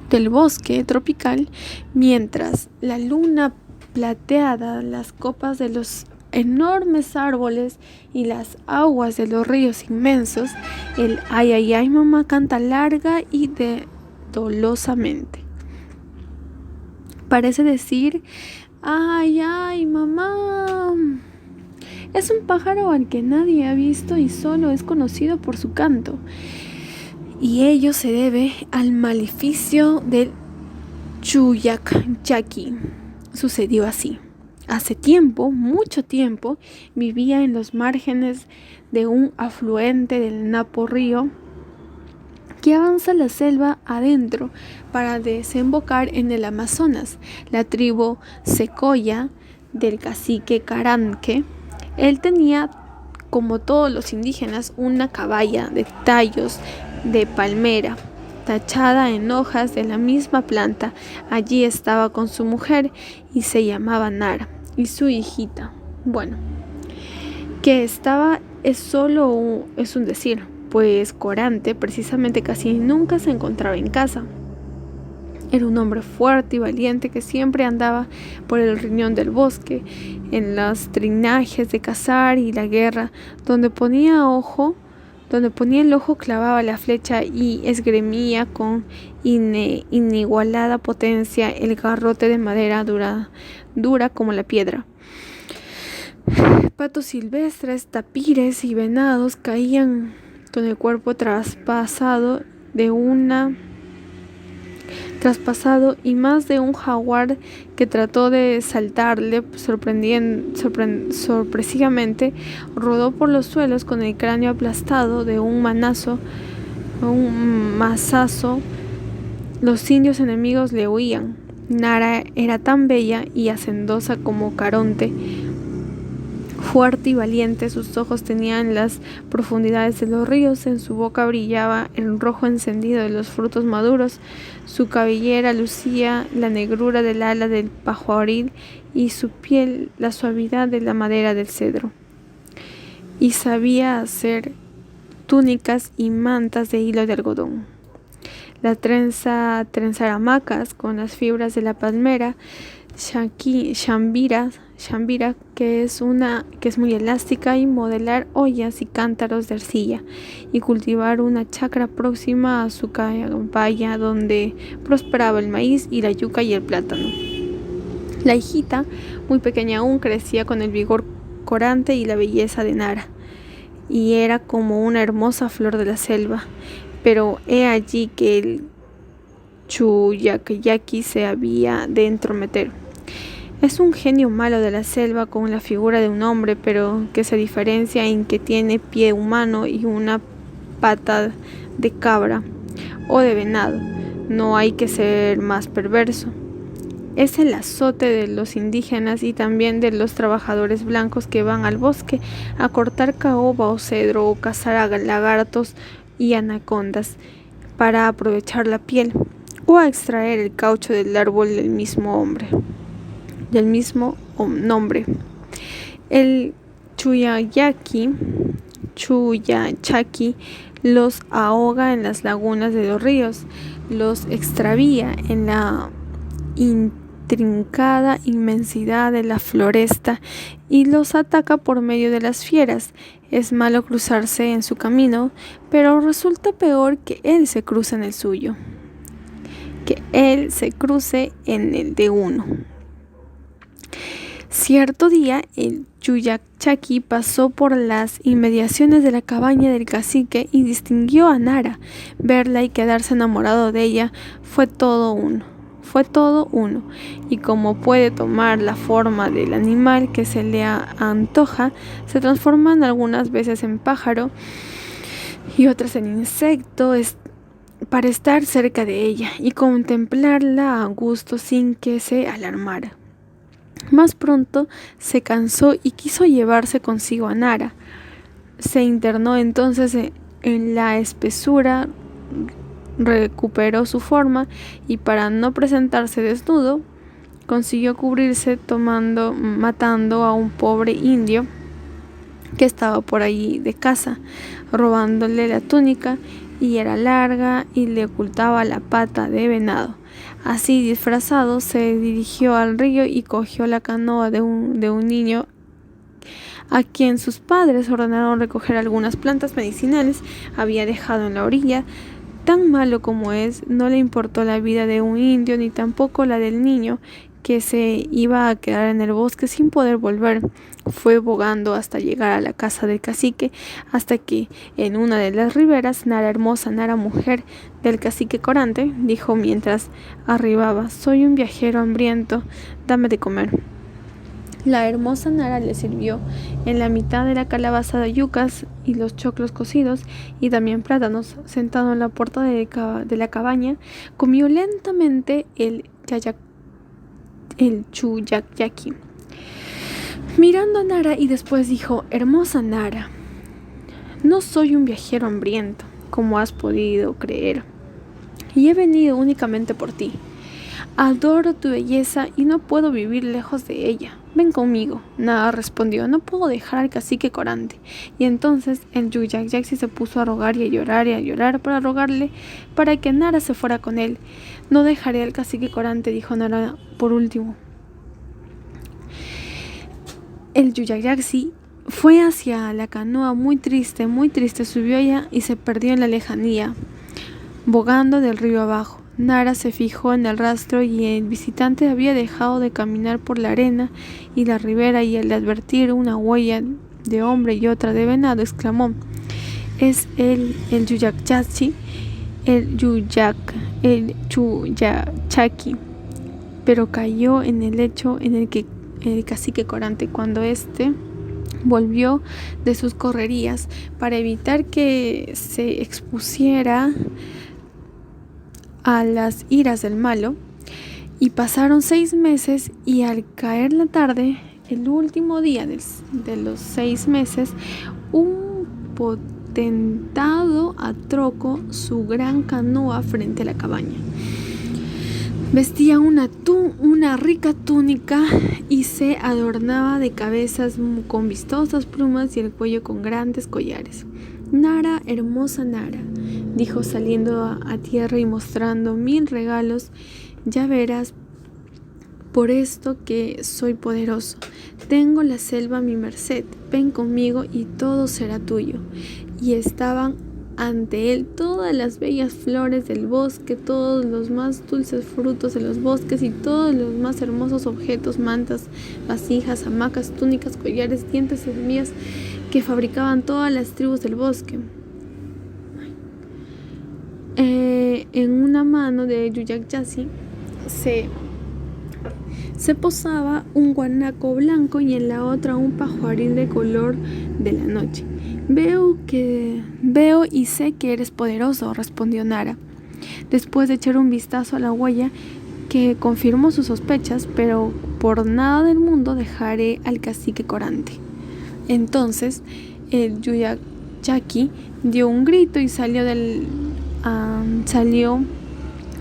del bosque tropical, mientras la luna plateada, las copas de los enormes árboles y las aguas de los ríos inmensos, el ayayay mamá canta larga y dolosamente. Parece decir: ay, ay, mamá. Es un pájaro al que nadie ha visto y solo es conocido por su canto. Y ello se debe al maleficio del Chuyacchaki. Sucedió así. Hace tiempo, mucho tiempo, vivía en los márgenes de un afluente del Napo río que avanza la selva adentro para desembocar en el Amazonas, la tribu Secoya del cacique Caranque. Él tenía, como todos los indígenas, una caballa de tallos de palmera, tachada en hojas de la misma planta. Allí estaba con su mujer y se llamaba Nara, y su hijita. Bueno, que estaba es un decir, pues Corante precisamente casi nunca se encontraba en casa. Era un hombre fuerte y valiente que siempre andaba por el riñón del bosque, en los trinajes de cazar y la guerra, donde ponía el ojo clavaba la flecha y esgrimía con inigualada potencia el garrote de madera dura como la piedra. Patos silvestres, tapires y venados caían con el cuerpo traspasado y más de un jaguar que trató de saltarle sorpresivamente rodó por los suelos con el cráneo aplastado de un mazazo. Los indios enemigos le huían. Nara era tan bella y hacendosa como Caronte, fuerte y valiente. Sus ojos tenían las profundidades de los ríos, en su boca brillaba el rojo encendido de los frutos maduros, su cabellera lucía la negrura del ala del pajaril y su piel la suavidad de la madera del cedro. Y sabía hacer túnicas y mantas de hilo de algodón. La trenzar hamacas con las fibras de la palmera, shambira, que es muy elástica, y modelar ollas y cántaros de arcilla, y cultivar una chacra próxima a su cabaña donde prosperaba el maíz y la yuca y el plátano. La hijita, muy pequeña aún, crecía con el vigor Corante y la belleza de Nara, y era como una hermosa flor de la selva. Pero he allí que el Chuyacchaki se había de entrometer. Es un genio malo de la selva con la figura de un hombre, pero que se diferencia en que tiene pie humano y una pata de cabra o de venado. No hay que ser más perverso. Es el azote de los indígenas y también de los trabajadores blancos que van al bosque a cortar caoba o cedro o cazar a lagartos y anacondas para aprovechar la piel o a extraer el caucho del árbol del mismo nombre. El Chuyacchaki los ahoga en las lagunas de los ríos, los extravía en la intrincada inmensidad de la floresta y los ataca por medio de las fieras. Es malo cruzarse en su camino, pero resulta peor que él se cruce en el suyo, que él se cruce en el de uno. Cierto día, el Chuyacchaki pasó por las inmediaciones de la cabaña del cacique y distinguió a Nara. Verla y quedarse enamorado de ella fue todo uno, y como puede tomar la forma del animal que se le antoja, se transforman algunas veces en pájaro y otras en insecto, para estar cerca de ella y contemplarla a gusto sin que se alarmara. Más pronto se cansó y quiso llevarse consigo a Nara, Se internó entonces en la espesura, recuperó su forma y para no presentarse desnudo, consiguió cubrirse matando a un pobre indio que estaba por allí de caza, robándole la túnica, y era larga y le ocultaba la pata de venado. Así disfrazado se dirigió al río y cogió la canoa de un niño a quien sus padres ordenaron recoger algunas plantas medicinales había dejado en la orilla. Tan malo como es, no le importó la vida de un indio ni tampoco la del niño, que se iba a quedar en el bosque sin poder volver. Fue bogando hasta llegar a la casa del cacique, hasta que en una de las riberas, Nara hermosa, Nara mujer del cacique Corante, dijo mientras arribaba: «Soy un viajero hambriento, dame de comer». La hermosa Nara le sirvió en la mitad de la calabaza de yucas y los choclos cocidos y también plátanos. Sentado en la puerta de la cabaña, comió lentamente el chuyacllaki, mirando a Nara, y después dijo: «Hermosa Nara, no soy un viajero hambriento, como has podido creer, y he venido únicamente por ti. Adoro tu belleza y no puedo vivir lejos de ella. Ven conmigo». Nara respondió: «No puedo dejar al cacique Corante». Y entonces el Yuyacyaxi se puso a rogar y a llorar para rogarle para que Nara se fuera con él. «No dejaré al cacique Corante», dijo Nara por último. El Yuyacyaxi fue hacia la canoa muy triste, subió allá y se perdió en la lejanía, bogando del río abajo. Nara se fijó en el rastro y el visitante había dejado de caminar por la arena y la ribera, y al advertir una huella de hombre y otra de venado, exclamó: «Es el Yuyacyaxi, el Chuyachaki». Pero cayó en el lecho en el que el cacique Corante cuando éste volvió de sus correrías para evitar que se expusiera a las iras del malo. Y pasaron 6 meses, y al caer la tarde, el último día de los 6 meses, un potentado atrocó su gran canoa frente a la cabaña. Vestía una rica túnica y se adornaba de cabezas con vistosas plumas y el cuello con grandes collares. «Nara, hermosa Nara», dijo saliendo a tierra y mostrando 1000 regalos, «ya verás por esto que soy poderoso. Tengo la selva a mi merced. Ven conmigo y todo será tuyo». Y estaban ante él todas las bellas flores del bosque, todos los más dulces frutos de los bosques y todos los más hermosos objetos: mantas, vasijas, hamacas, túnicas, collares, dientes, semillas que fabricaban todas las tribus del bosque. En una mano de Yuyacyaxi se posaba un guanaco blanco y en la otra un pajaril de color de la noche. Veo y sé que eres poderoso», respondió Nara, después de echar un vistazo a la huella que confirmó sus sospechas. «Pero por nada del mundo dejaré al cacique Corante». Entonces el Yuyacyaxi dio un grito y salió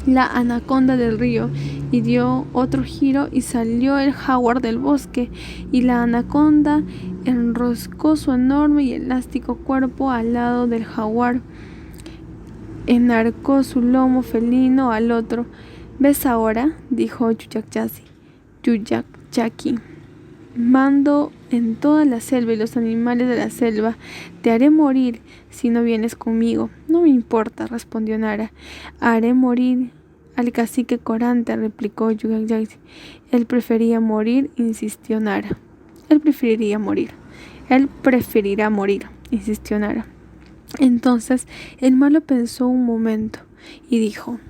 la anaconda del río, y dio otro giro y salió el jaguar del bosque, y la anaconda enroscó su enorme y elástico cuerpo al lado del jaguar, enarcó su lomo felino al otro. «¿Ves ahora?», dijo Yuyacyaxi, «mando en toda la selva y los animales de la selva. Te haré morir si no vienes conmigo». «No me importa», respondió Nara. «Haré morir al cacique Corante», replicó Yuyacyaxi. «Él prefería morir», insistió Nara. «Él preferirá morir», insistió Nara. Entonces el malo pensó un momento y dijo: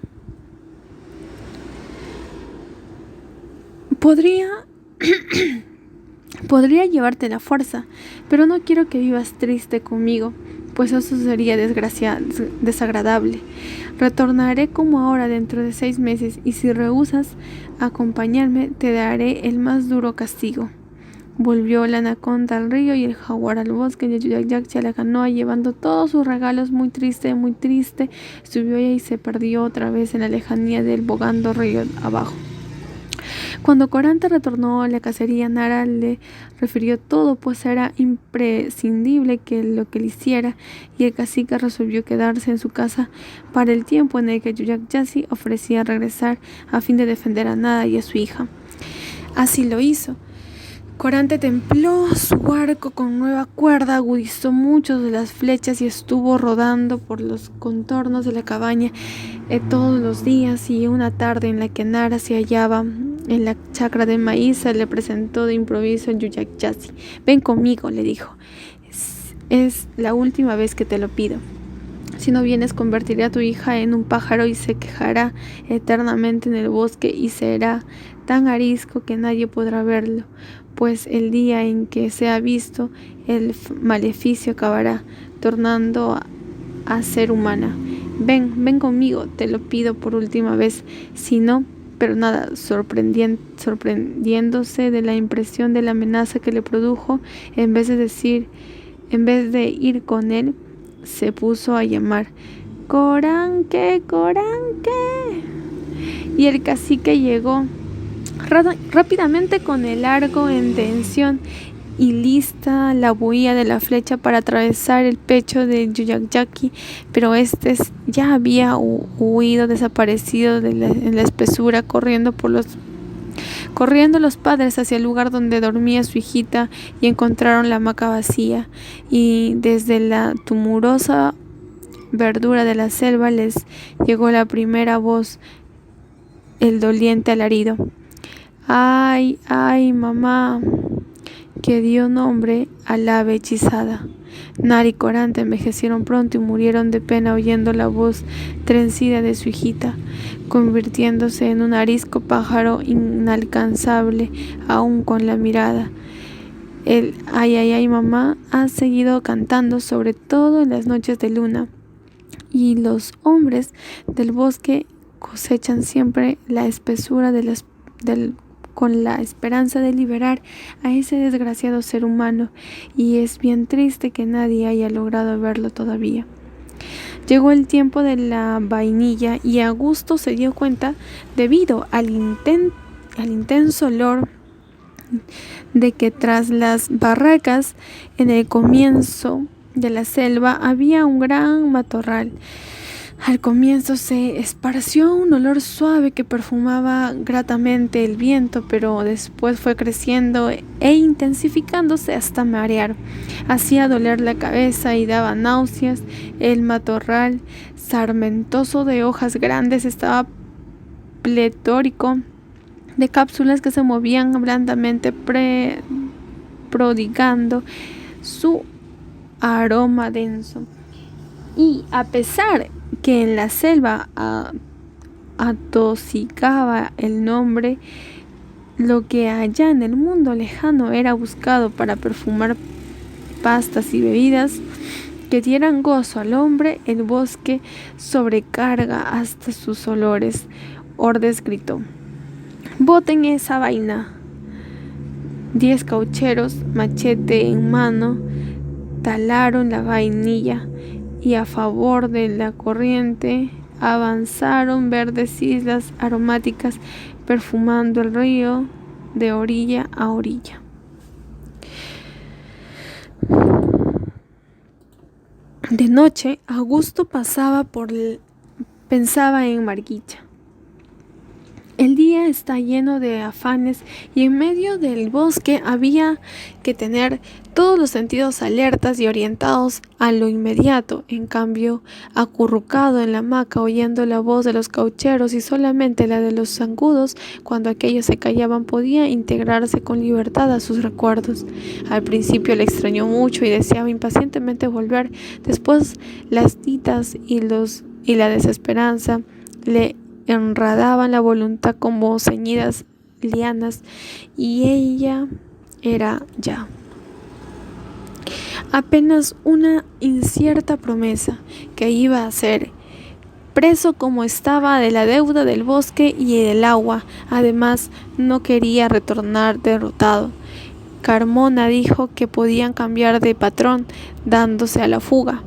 Podría llevarte la fuerza, pero no quiero que vivas triste conmigo, pues eso sería desagradable. Retornaré como ahora dentro de 6 meses, y si rehusas acompañarme te daré el más duro castigo». Volvió la anaconda al río y el jaguar al bosque y el Yuyayacsi a la canoa llevando todos sus regalos. Muy triste, subió ella y se perdió otra vez en la lejanía del bogando río abajo. Cuando Corante retornó a la cacería, Nara le refirió todo, pues era imprescindible que lo que le hiciera, y el cacique resolvió quedarse en su casa para el tiempo en el que Yuyayacsi ofrecía regresar a fin de defender a Nara y a su hija. Así lo hizo. Corante templó su arco con nueva cuerda, agudizó muchas de las flechas y estuvo rodando por los contornos de la cabaña todos los días, y una tarde en la que Nara se hallaba en la chacra de maíz se le presentó de improviso el Yuyayacsi. «Ven conmigo», le dijo. Es la última vez que te lo pido. Si no vienes, convertiré a tu hija en un pájaro y se quejará eternamente en el bosque y será tan arisco que nadie podrá verlo, pues el día en que sea visto, el maleficio acabará tornando a ser humana. Ven conmigo, te lo pido por última vez. Si no, pero nada, sorprendiéndose de la impresión de la amenaza que le produjo, en vez de ir con él, se puso a llamar: «Coranque, Coranque». Y el cacique llegó rápidamente con el arco en tensión y lista la builla de la flecha para atravesar el pecho de Yuyayacsi, pero este ya había huido, desaparecido en la espesura, corriendo los padres hacia el lugar donde dormía su hijita, y encontraron la hamaca vacía, y desde la tumultuosa verdura de la selva les llegó la primera voz, el doliente alarido: «Ay, ay, mamá», que dio nombre al ave hechizada. Nara y Corante envejecieron pronto y murieron de pena oyendo la voz trencida de su hijita, convirtiéndose en un arisco pájaro inalcanzable aún con la mirada. El «ay, ay, ay, mamá» ha seguido cantando sobre todo en las noches de luna, y los hombres del bosque cosechan siempre la espesura con la esperanza de liberar a ese desgraciado ser humano, y es bien triste que nadie haya logrado verlo todavía. Llegó el tiempo de la vainilla y Augusto se dio cuenta, debido al intenso olor, de que tras las barracas en el comienzo de la selva había un gran matorral. Al comienzo se esparció un olor suave que perfumaba gratamente el viento, pero después fue creciendo e intensificándose hasta marear. Hacía doler la cabeza y daba náuseas. El matorral, sarmentoso de hojas grandes, estaba pletórico de cápsulas que se movían blandamente, prodigando su aroma denso. Y a pesar que en la selva atosigaba el nombre, lo que allá en el mundo lejano era buscado para perfumar pastas y bebidas que dieran gozo al hombre, el bosque sobrecarga hasta sus olores. Ordes gritó: «Boten esa vaina». 10 caucheros, machete en mano, talaron la vainilla, y a favor de la corriente avanzaron verdes islas aromáticas, perfumando el río de orilla a orilla. De noche, Augusto pensaba en Marguilla. El día está lleno de afanes, y en medio del bosque había que tener todos los sentidos alertas y orientados a lo inmediato. En cambio, acurrucado en la hamaca, oyendo la voz de los caucheros y solamente la de los zancudos, cuando aquellos se callaban, podía integrarse con libertad a sus recuerdos. Al principio le extrañó mucho y deseaba impacientemente volver. Después las ditas y la desesperanza le enredaban la voluntad como ceñidas lianas, y ella era ya apenas una incierta promesa que iba a ser preso como estaba de la deuda del bosque y del agua. Además, no quería retornar derrotado. Carmona dijo que podían cambiar de patrón, dándose a la fuga.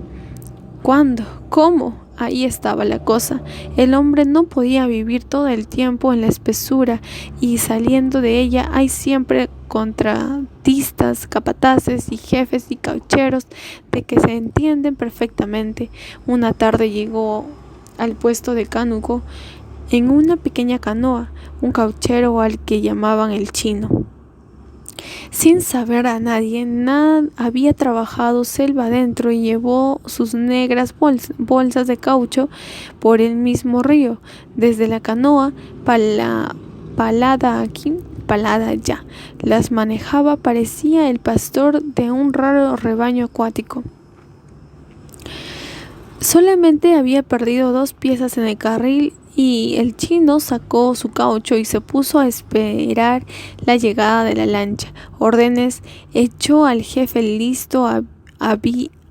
¿Cuándo? ¿Cómo? Ahí estaba la cosa. El hombre no podía vivir todo el tiempo en la espesura, y saliendo de ella hay siempre contratistas, capataces y jefes y caucheros de que se entienden perfectamente. Una tarde llegó al puesto de Cánuco en una pequeña canoa un cauchero al que llamaban el Chino. Sin saber a nadie, había trabajado selva adentro y llevó sus negras bolsas de caucho por el mismo río, desde la canoa palada aquí, palada allá. Las manejaba, parecía el pastor de un raro rebaño acuático. Solamente había perdido 2 piezas en el carril, y el Chino sacó su caucho y se puso a esperar la llegada de la lancha. Órdenes echó al jefe listo a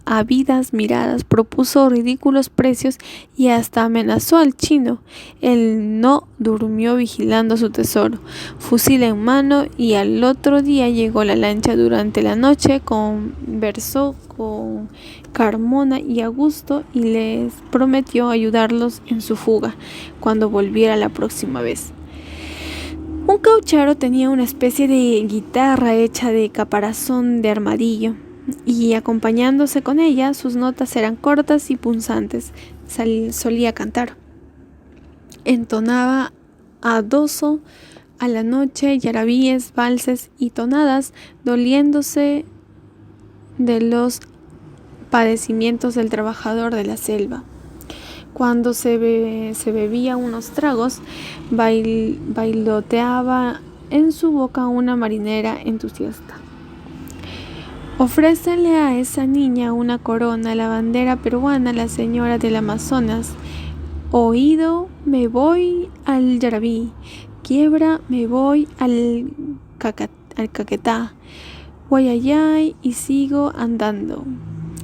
ávidas miradas, propuso ridículos precios y hasta amenazó al Chino. Él no durmió vigilando su tesoro, fusil en mano, y al otro día llegó la lancha. Durante la noche conversó con Carmona y Augusto y les prometió ayudarlos en su fuga cuando volviera la próxima vez. Un cauchero tenía una especie de guitarra hecha de caparazón de armadillo, y acompañándose con ella, sus notas eran cortas y punzantes. Solía cantar. Entonaba adoso a la noche yarabíes, valses y tonadas, doliéndose de los padecimientos del trabajador de la selva. Cuando se bebía unos tragos, bailoteaba en su boca una marinera entusiasta. Ofrécele a esa niña una corona, la bandera peruana, la señora del Amazonas. Oído, me voy al Yarabí. Quiebra, me voy al Caquetá. Guayayay y sigo andando.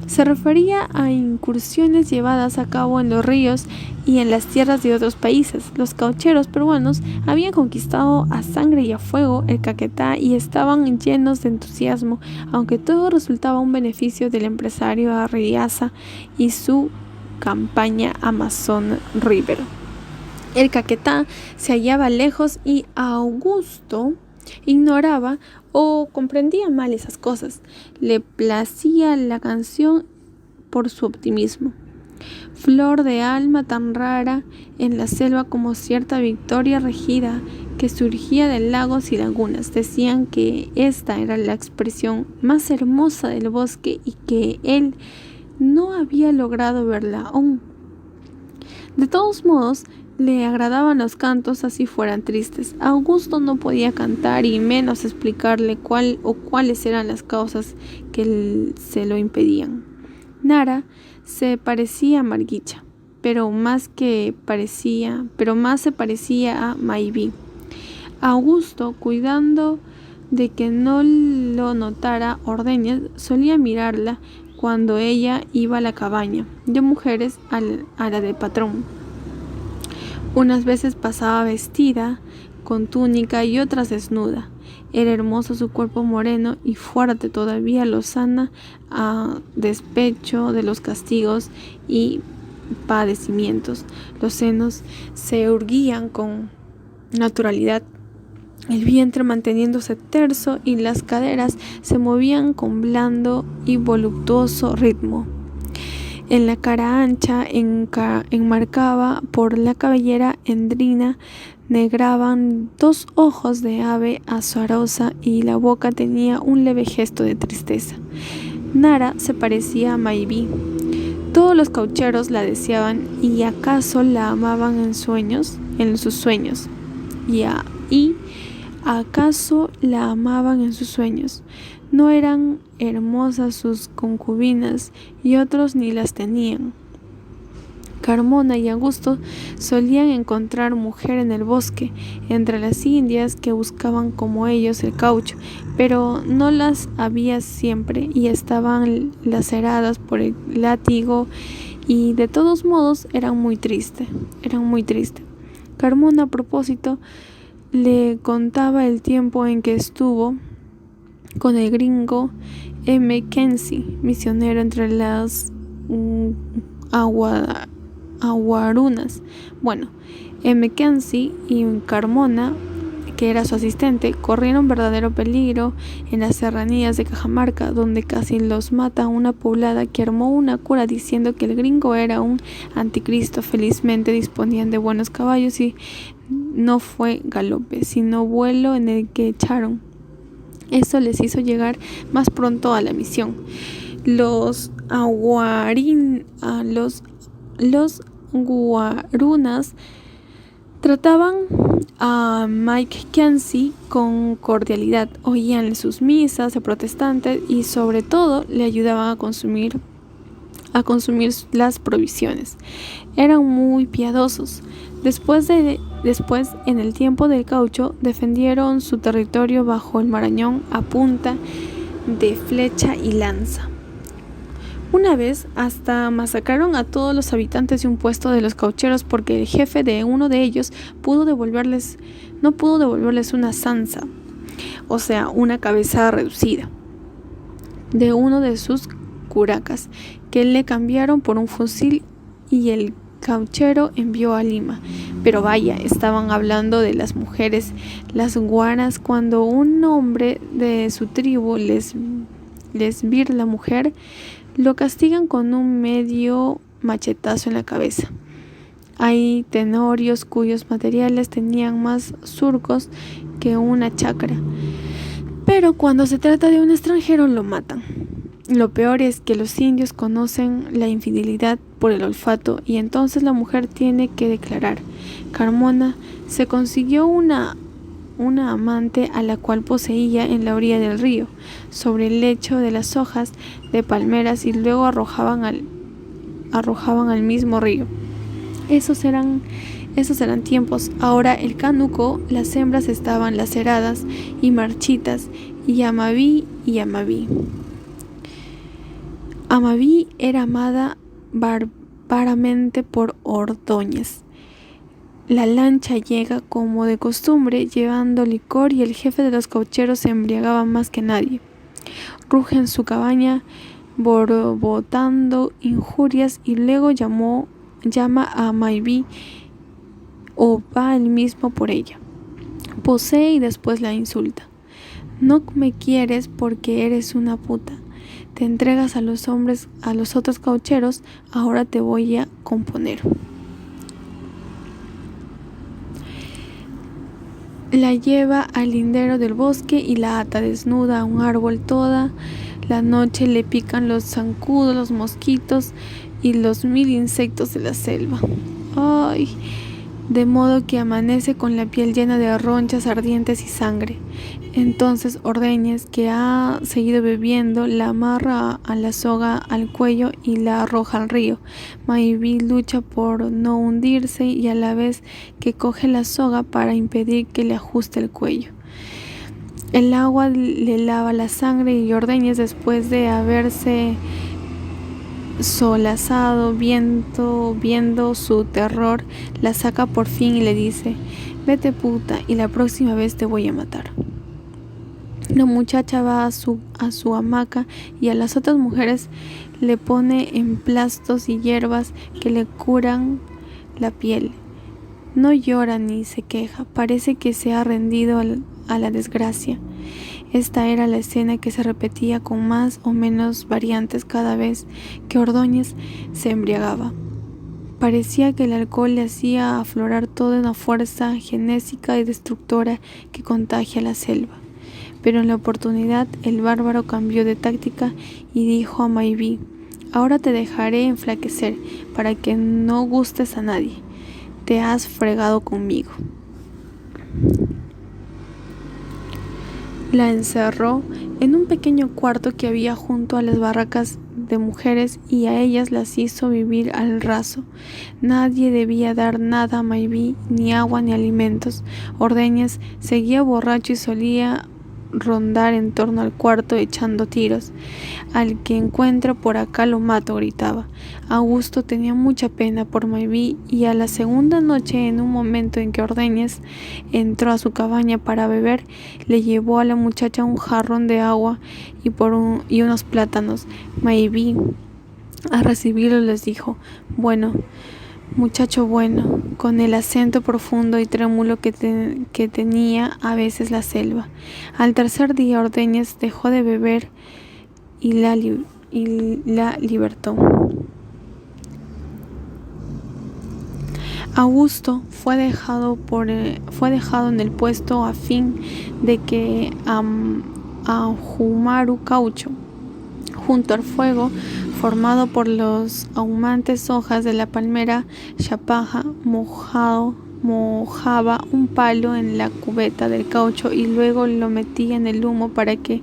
Se refería a incursiones llevadas a cabo en los ríos y en las tierras de otros países. Los caucheros peruanos habían conquistado a sangre y a fuego el Caquetá y estaban llenos de entusiasmo, aunque todo resultaba un beneficio del empresario Arriaza y su campaña Amazon River. El Caquetá se hallaba lejos y Augusto ignoraba o comprendía mal esas cosas. Le placía la canción por su optimismo. Flor de alma tan rara en la selva como cierta victoria regida que surgía de lagos y lagunas. Decían que esta era la expresión más hermosa del bosque y que él no había logrado verla aún. De todos modos, le agradaban los cantos, así fueran tristes. Augusto no podía cantar y menos explicarle cuáles eran las causas que se lo impedían. Nara se parecía a Marguicha, pero más se parecía a Maibí. Augusto, cuidando de que no lo notara Ordóñez, solía mirarla cuando ella iba a la cabaña de mujeres a la de patrón. Unas veces pasaba vestida con túnica y otras desnuda. Era hermoso su cuerpo moreno y fuerte, todavía lozana a despecho de los castigos y padecimientos. Los senos se erguían con naturalidad, el vientre manteniéndose terso y las caderas se movían con blando y voluptuoso ritmo. En la cara ancha, enmarcada por la cabellera endrina, negraban 2 ojos de ave azarosa y la boca tenía un leve gesto de tristeza. Nara se parecía a Maibí. Todos los caucheros la deseaban y acaso la amaban en sus sueños. ¿Acaso la amaban en sus sueños? ¿No eran hermosas sus concubinas y otros ni las tenían? Carmona y Augusto solían encontrar mujer en el bosque, entre las indias que buscaban como ellos el caucho, pero no las había siempre y estaban laceradas por el látigo y de todos modos eran muy tristes. Carmona, a propósito, le contaba el tiempo en que estuvo con el gringo Kenzie, misionero entre las aguarunas. Bueno, Kenzie y Carmona, que era su asistente, corrieron verdadero peligro en las serranías de Cajamarca, donde casi los mata una poblada que armó una cura diciendo que el gringo era un anticristo. Felizmente disponían de buenos caballos y no fue galope, sino vuelo en el que echaron. Esto les hizo llegar más pronto a la misión. Los guarunas trataban a Kenzie con cordialidad, oían sus misas de protestantes y sobre todo le ayudaban a consumir las provisiones. Eran muy piadosos. Después, en el tiempo del caucho, defendieron su territorio bajo el Marañón a punta de flecha y lanza. Una vez hasta masacraron a todos los habitantes de un puesto de los caucheros porque el jefe de uno de ellos no pudo devolverles una zanza, o sea, una cabeza reducida, de uno de sus curacas, que le cambiaron por un fusil y el cauchero envió a Lima. Pero vaya, estaban hablando de las mujeres, las guaras. Cuando un hombre de su tribu les vira la mujer, lo castigan con un medio machetazo en la cabeza. Hay tenorios cuyos materiales tenían más surcos que una chacra, pero cuando se trata de un extranjero lo matan. Lo peor es que los indios conocen la infidelidad por el olfato y entonces la mujer tiene que declarar. Carmona se consiguió una amante a la cual poseía en la orilla del río, sobre el lecho de las hojas de palmeras, y luego arrojaban al mismo río. Esos eran tiempos. Ahora el cánuco, las hembras estaban laceradas y marchitas, y Amabí. Amabí era amada bárbaramente por Ordóñez. La lancha llega como de costumbre llevando licor y el jefe de los caucheros se embriagaba más que nadie. Ruge en su cabaña borbotando injurias y luego llama a Maibí o va él mismo por ella. Posee y después la insulta. No me quieres porque eres una puta. Te entregas a los otros caucheros, ahora te voy a componer. La lleva al lindero del bosque y la ata desnuda a un árbol. Toda la noche le pican los zancudos, los mosquitos y los 1000 insectos de la selva. ¡Ay! De modo que amanece con la piel llena de ronchas ardientes y sangre. Entonces Ordóñez, que ha seguido bebiendo, la amarra a la soga al cuello y la arroja al río. Maibí lucha por no hundirse y a la vez que coge la soga para impedir que le ajuste el cuello. El agua le lava la sangre y Ordóñez, después de haberse solazado viendo su terror, la saca por fin y le dice: vete puta y la próxima vez te voy a matar. La muchacha va a su hamaca y a las otras mujeres le pone emplastos y hierbas que le curan la piel. No llora ni se queja, parece que se ha rendido a la desgracia. Esta era la escena que se repetía con más o menos variantes cada vez que Ordóñez se embriagaba. Parecía que el alcohol le hacía aflorar toda una fuerza genésica y destructora que contagia la selva. Pero en la oportunidad el bárbaro cambió de táctica y dijo a Maibí: ahora te dejaré enflaquecer para que no gustes a nadie. Te has fregado conmigo. La encerró en un pequeño cuarto que había junto a las barracas de mujeres y a ellas las hizo vivir al raso. Nadie debía dar nada a Maibí, ni agua ni alimentos. Ordóñez seguía borracho y solía rondar en torno al cuarto echando tiros. Al que encuentre por acá lo mato, gritaba. Augusto tenía mucha pena por Mayví y a la segunda noche, en un momento en que Ordóñez entró a su cabaña para beber, le llevó a la muchacha un jarrón de agua y unos plátanos. Mayví, a recibirlo, les dijo: bueno, muchacho bueno, con el acento profundo y trémulo que tenía a veces la selva. Al tercer día Ordóñez dejó de beber y la libertó. Augusto fue dejado en el puesto a fin de que Ahumaru Caucho, junto al fuego formado por las ahumantes hojas de la palmera chapaja, mojaba un palo en la cubeta del caucho y luego lo metía en el humo para que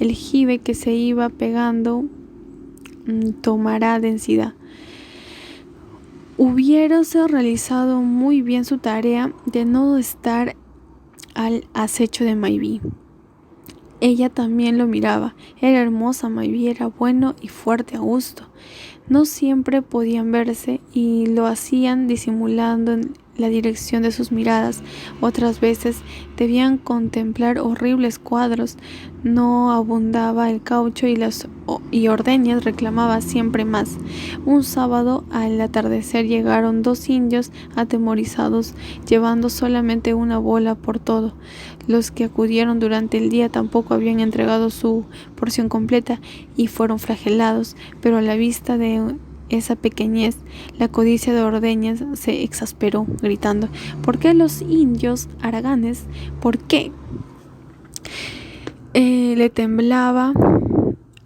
el jibe que se iba pegando tomara densidad. Hubiérase realizado muy bien su tarea de no estar al acecho de Mayví. Ella también lo miraba. Era hermosa Mayví, era bueno y fuerte Augusto. No siempre podían verse y lo hacían disimulando en la dirección de sus miradas. Otras veces debían contemplar horribles cuadros. No abundaba el caucho y Ordóñez reclamaba siempre más. Un sábado al atardecer llegaron 2 indios atemorizados, llevando solamente una bola por todo. Los que acudieron durante el día tampoco habían entregado su porción completa y fueron flagelados, pero a la vista de esa pequeñez, la codicia de Ordóñez se exasperó, gritando: ¿por qué los indios haraganes? ¿Por qué? Le temblaba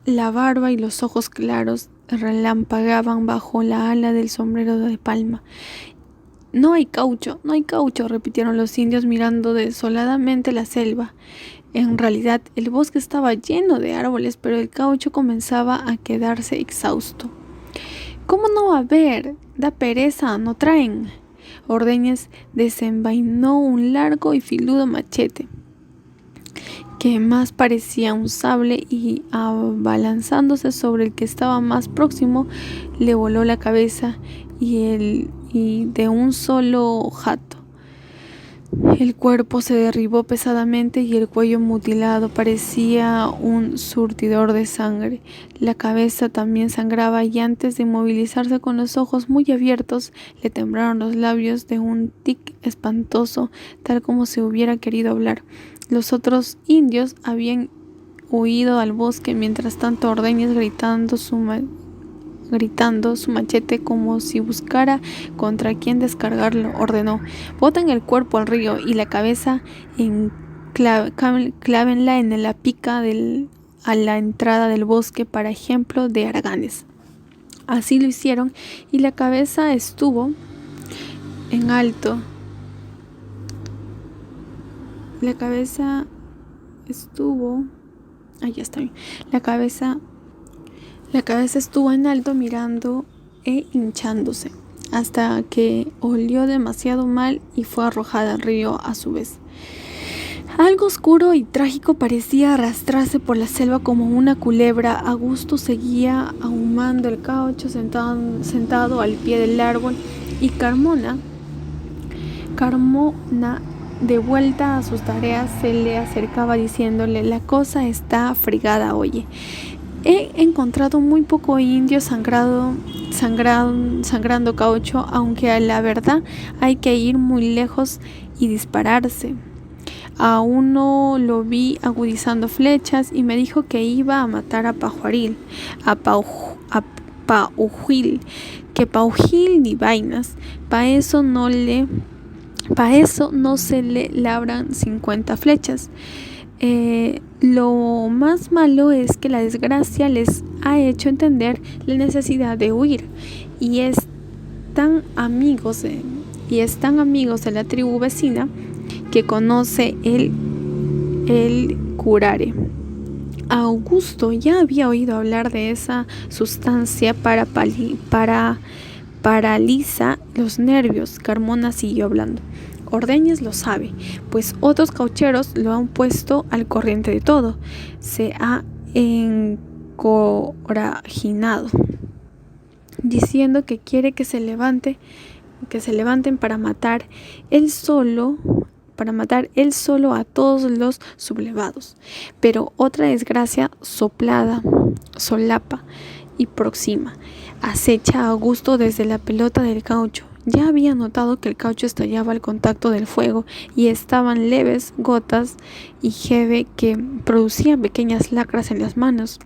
la barba y los ojos claros relampagueaban bajo la ala del sombrero de palma. No hay caucho, repitieron los indios mirando desoladamente la selva. En realidad, el bosque estaba lleno de árboles, pero el caucho comenzaba a quedarse exhausto. ¿Cómo no va a haber? Da pereza, no traen. Ordóñez desenvainó un largo y filudo machete, que más parecía un sable, y abalanzándose sobre el que estaba más próximo, le voló la cabeza y de un solo jato. El cuerpo se derribó pesadamente y el cuello mutilado parecía un surtidor de sangre. La cabeza también sangraba y antes de inmovilizarse con los ojos muy abiertos, le temblaron los labios de un tic espantoso, tal como si hubiera querido hablar. Los otros indios habían huido al bosque, mientras tanto Ordóñez, gritando su machete como si buscara contra quién descargarlo, ordenó: boten el cuerpo al río y la cabeza clávenla en la pica a la entrada del bosque para ejemplo de haraganes. Así lo hicieron y la cabeza estuvo en alto. La cabeza estuvo en alto mirando e hinchándose, hasta que olió demasiado mal y fue arrojada al río a su vez. Algo oscuro y trágico parecía arrastrarse por la selva como una culebra. Augusto seguía ahumando el caucho sentado al pie del árbol, y Carmona, de vuelta a sus tareas, se le acercaba diciéndole: la cosa está fregada, oye. He encontrado muy poco indio sangrando caucho, aunque a la verdad hay que ir muy lejos y dispararse. A uno lo vi agudizando flechas y me dijo que iba a matar a Paujil, que Paujil ni vainas, pa' eso no se le labran 50 flechas. Lo más malo es que la desgracia les ha hecho entender la necesidad de huir y están amigos de la tribu vecina que conoce el curare. Augusto ya había oído hablar de esa sustancia paraliza los nervios. Carmona siguió hablando. Ordóñez lo sabe, pues otros caucheros lo han puesto al corriente de todo. Se ha encorajinado, diciendo que quiere que se levanten para matar él solo a todos los sublevados. Pero otra desgracia solapa y próxima acecha a Augusto desde la pelota del caucho. Ya había notado que el caucho estallaba al contacto del fuego y estaban leves gotas y jeve que producían pequeñas lacras en las manos.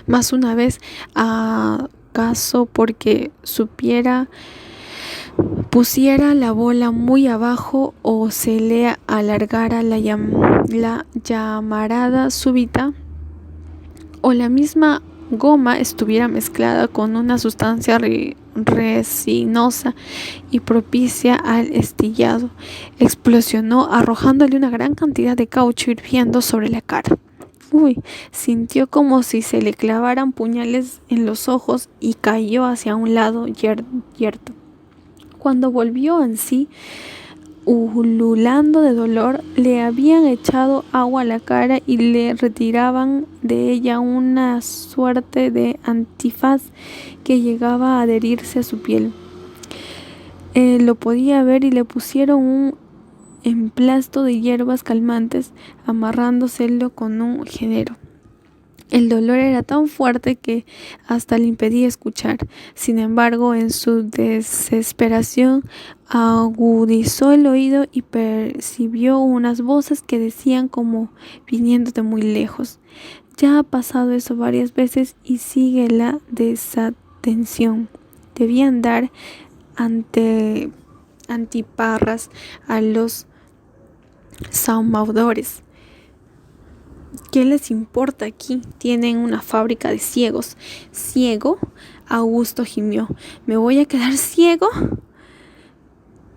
Más una vez, acaso porque pusiera la bola muy abajo o se le alargara la llamarada súbita, o la misma goma estuviera mezclada con una sustancia resinosa y propicia al estillado, explosionó arrojándole una gran cantidad de caucho hirviendo sobre la cara. Sintió como si se le clavaran puñales en los ojos y cayó hacia un lado yerto. Cuando volvió en sí, ululando de dolor, le habían echado agua a la cara y le retiraban de ella una suerte de antifaz que llegaba a adherirse a su piel. Lo podía ver y le pusieron un emplasto de hierbas calmantes, amarrándoselo con un género. El dolor era tan fuerte que hasta le impedía escuchar. Sin embargo, en su desesperación, agudizó el oído y percibió unas voces que decían como viniendo de muy lejos: ya ha pasado eso varias veces y sigue la desatención. Debían dar antiparras a los saumadores. ¿Qué les importa aquí? Tienen una fábrica de ciegos. ¿Ciego? Augusto gimió. ¿Me voy a quedar ciego?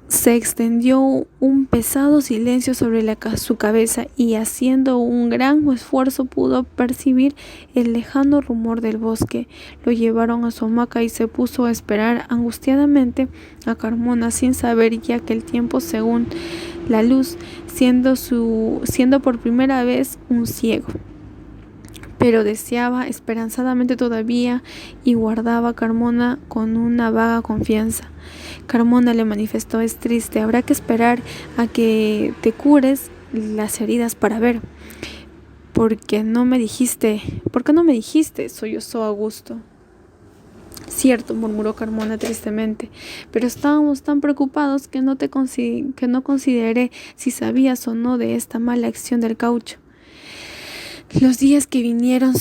Se extendió un pesado silencio sobre su cabeza y, haciendo un gran esfuerzo, pudo percibir el lejano rumor del bosque. Lo llevaron a su hamaca y se puso a esperar angustiadamente a Carmona, sin saber ya que el tiempo según la luz, siendo por primera vez un ciego. Pero deseaba esperanzadamente todavía y guardaba a Carmona con una vaga confianza. Carmona le manifestó: es triste, habrá que esperar a que te cures las heridas para ver. ¿Por qué no me dijiste? Sollozó Augusto. Cierto, murmuró Carmona tristemente, pero estábamos tan preocupados que no consideré si sabías o no de esta mala acción del caucho. Los días que vinieron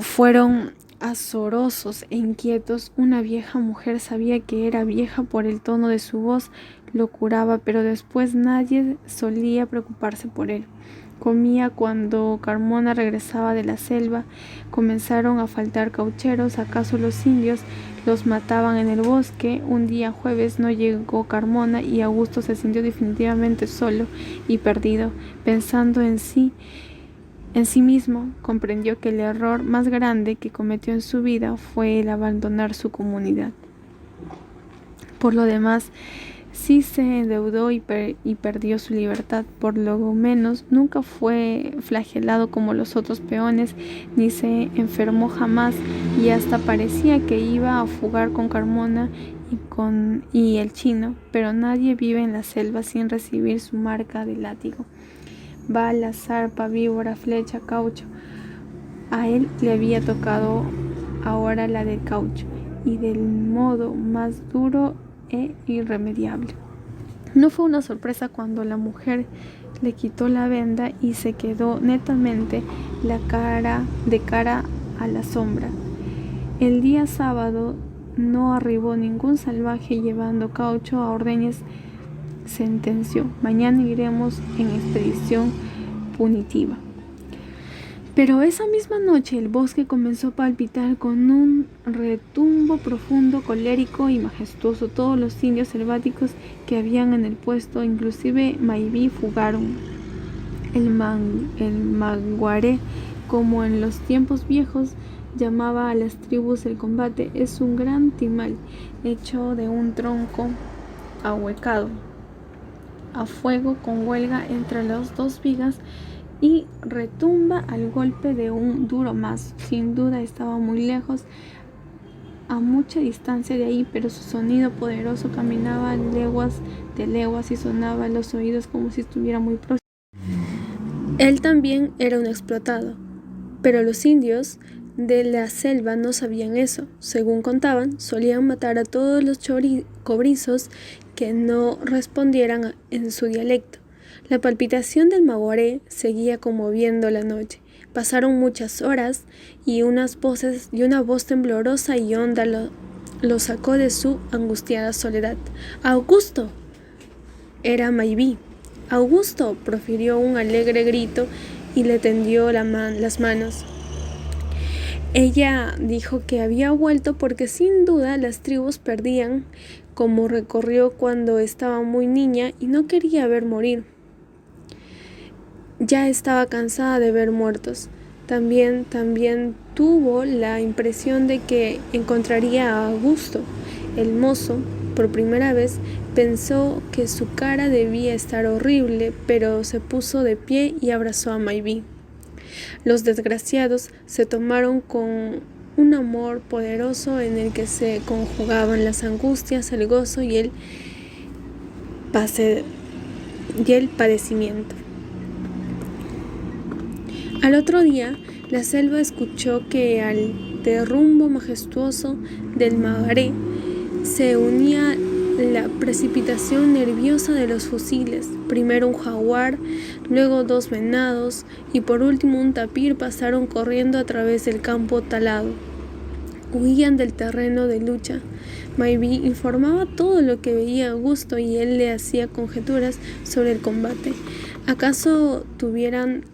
fueron azorosos e inquietos. Una vieja mujer, sabía que era vieja por el tono de su voz, lo curaba, pero después nadie solía preocuparse por él. Comía cuando Carmona regresaba de la selva. Comenzaron a faltar caucheros. ¿Acaso los indios los mataban en el bosque? Un día jueves no llegó Carmona y Augusto se sintió definitivamente solo y perdido. Pensando en sí mismo, comprendió que el error más grande que cometió en su vida fue el abandonar su comunidad. Por lo demás, sí se endeudó y perdió su libertad. Por lo menos nunca fue flagelado como los otros peones, ni se enfermó jamás, y hasta parecía que iba a fugar con Carmona y el chino. Pero nadie vive en la selva sin recibir su marca de látigo. Bala, zarpa, víbora, flecha, caucho. A él le había tocado ahora la del caucho, y del modo más duro e irremediable. No fue una sorpresa cuando la mujer le quitó la venda y se quedó netamente de cara a la sombra. El día sábado no arribó ningún salvaje llevando caucho. A Ordóñez sentenció: mañana iremos en expedición punitiva. Pero esa misma noche el bosque comenzó a palpitar con un retumbo profundo, colérico y majestuoso. Todos los indios selváticos que habían en el puesto, inclusive Maibí, fugaron. El maguaré, como en los tiempos viejos llamaba a las tribus el combate, es un gran timal hecho de un tronco ahuecado a fuego con huelga entre las dos vigas y retumba al golpe de un duro mazo. Sin duda estaba muy lejos, a mucha distancia de ahí, pero su sonido poderoso caminaba leguas de leguas y sonaba en los oídos como si estuviera muy próximo. Él también era un explotado, pero los indios de la selva no sabían eso. Según contaban, solían matar a todos los cobrizos que no respondieran en su dialecto. La palpitación del maguaré seguía conmoviendo la noche. Pasaron muchas horas y una voz temblorosa y honda lo sacó de su angustiada soledad. ¡Augusto! Era Mayví. ¡Augusto!, profirió un alegre grito y le tendió las manos. Ella dijo que había vuelto porque sin duda las tribus perdían, como recorrió cuando estaba muy niña y no quería ver morir. Ya estaba cansada de ver muertos. También tuvo la impresión de que encontraría a Augusto. El mozo, por primera vez, pensó que su cara debía estar horrible, pero se puso de pie y abrazó a Mayví. Los desgraciados se tomaron con un amor poderoso en el que se conjugaban las angustias, el gozo y el padecimiento. Al otro día, la selva escuchó que al derrumbo majestuoso del maguaré se unía la precipitación nerviosa de los fusiles. Primero un jaguar, luego 2 venados y por último un tapir pasaron corriendo a través del campo talado. Huían del terreno de lucha. Mayví informaba todo lo que veía Augusto y él le hacía conjeturas sobre el combate. ¿Acaso tuvieran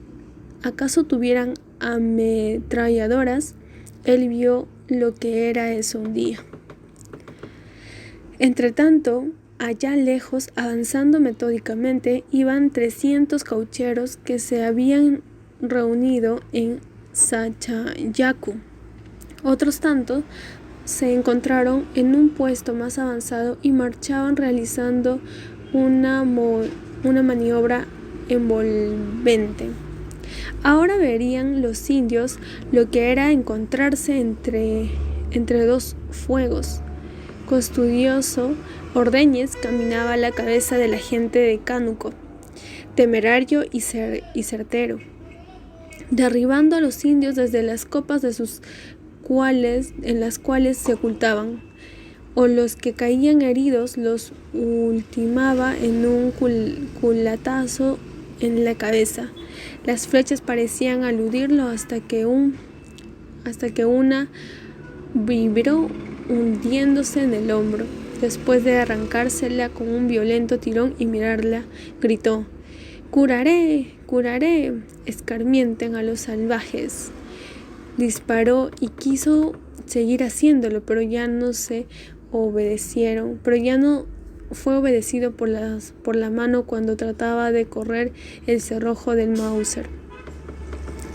ametralladoras? Él vio lo que era eso un día. Entretanto, allá lejos, avanzando metódicamente, iban 300 caucheros que se habían reunido en Sachayacu. Otros tantos se encontraron en un puesto más avanzado y marchaban realizando una maniobra envolvente. Ahora verían los indios lo que era encontrarse entre dos fuegos. Custodioso Ordóñez caminaba a la cabeza de la gente de Cánuco, temerario y certero, derribando a los indios desde las copas en las cuales se ocultaban, o los que caían heridos los ultimaba en un culatazo en la cabeza. Las flechas parecían eludirlo hasta que una vibró hundiéndose en el hombro. Después de arrancársela con un violento tirón y mirarla, gritó: «¡Curaré! ¡Curaré!». Escarmienten a los salvajes. Disparó y quiso seguir haciéndolo, pero ya no fue obedecido por la mano cuando trataba de correr el cerrojo del Mauser.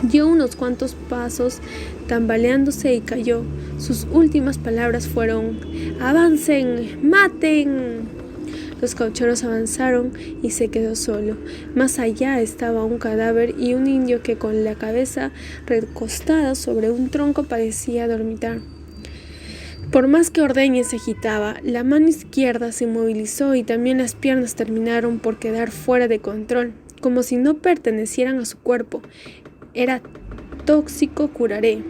Dio unos cuantos pasos tambaleándose y cayó. Sus últimas palabras fueron: «¡Avancen! ¡Maten!». Los caucheros avanzaron y se quedó solo. Más allá estaba un cadáver y un indio que con la cabeza recostada sobre un tronco parecía dormitar. Por más que Ordóñez se agitaba, la mano izquierda se inmovilizó y también las piernas terminaron por quedar fuera de control, como si no pertenecieran a su cuerpo. Era tóxico curaré.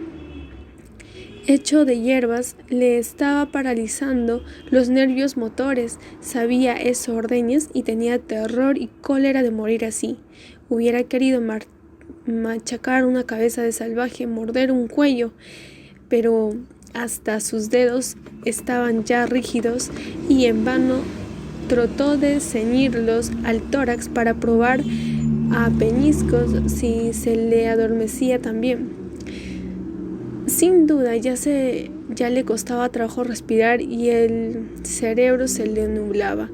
Hecho de hierbas, le estaba paralizando los nervios motores. Sabía eso Ordóñez y tenía terror y cólera de morir así. Hubiera querido machacar una cabeza de salvaje, morder un cuello, pero hasta sus dedos estaban ya rígidos y en vano trató de ceñirlos al tórax para probar a peñiscos si se le adormecía también. Sin duda ya le costaba trabajo respirar y el cerebro se le nublaba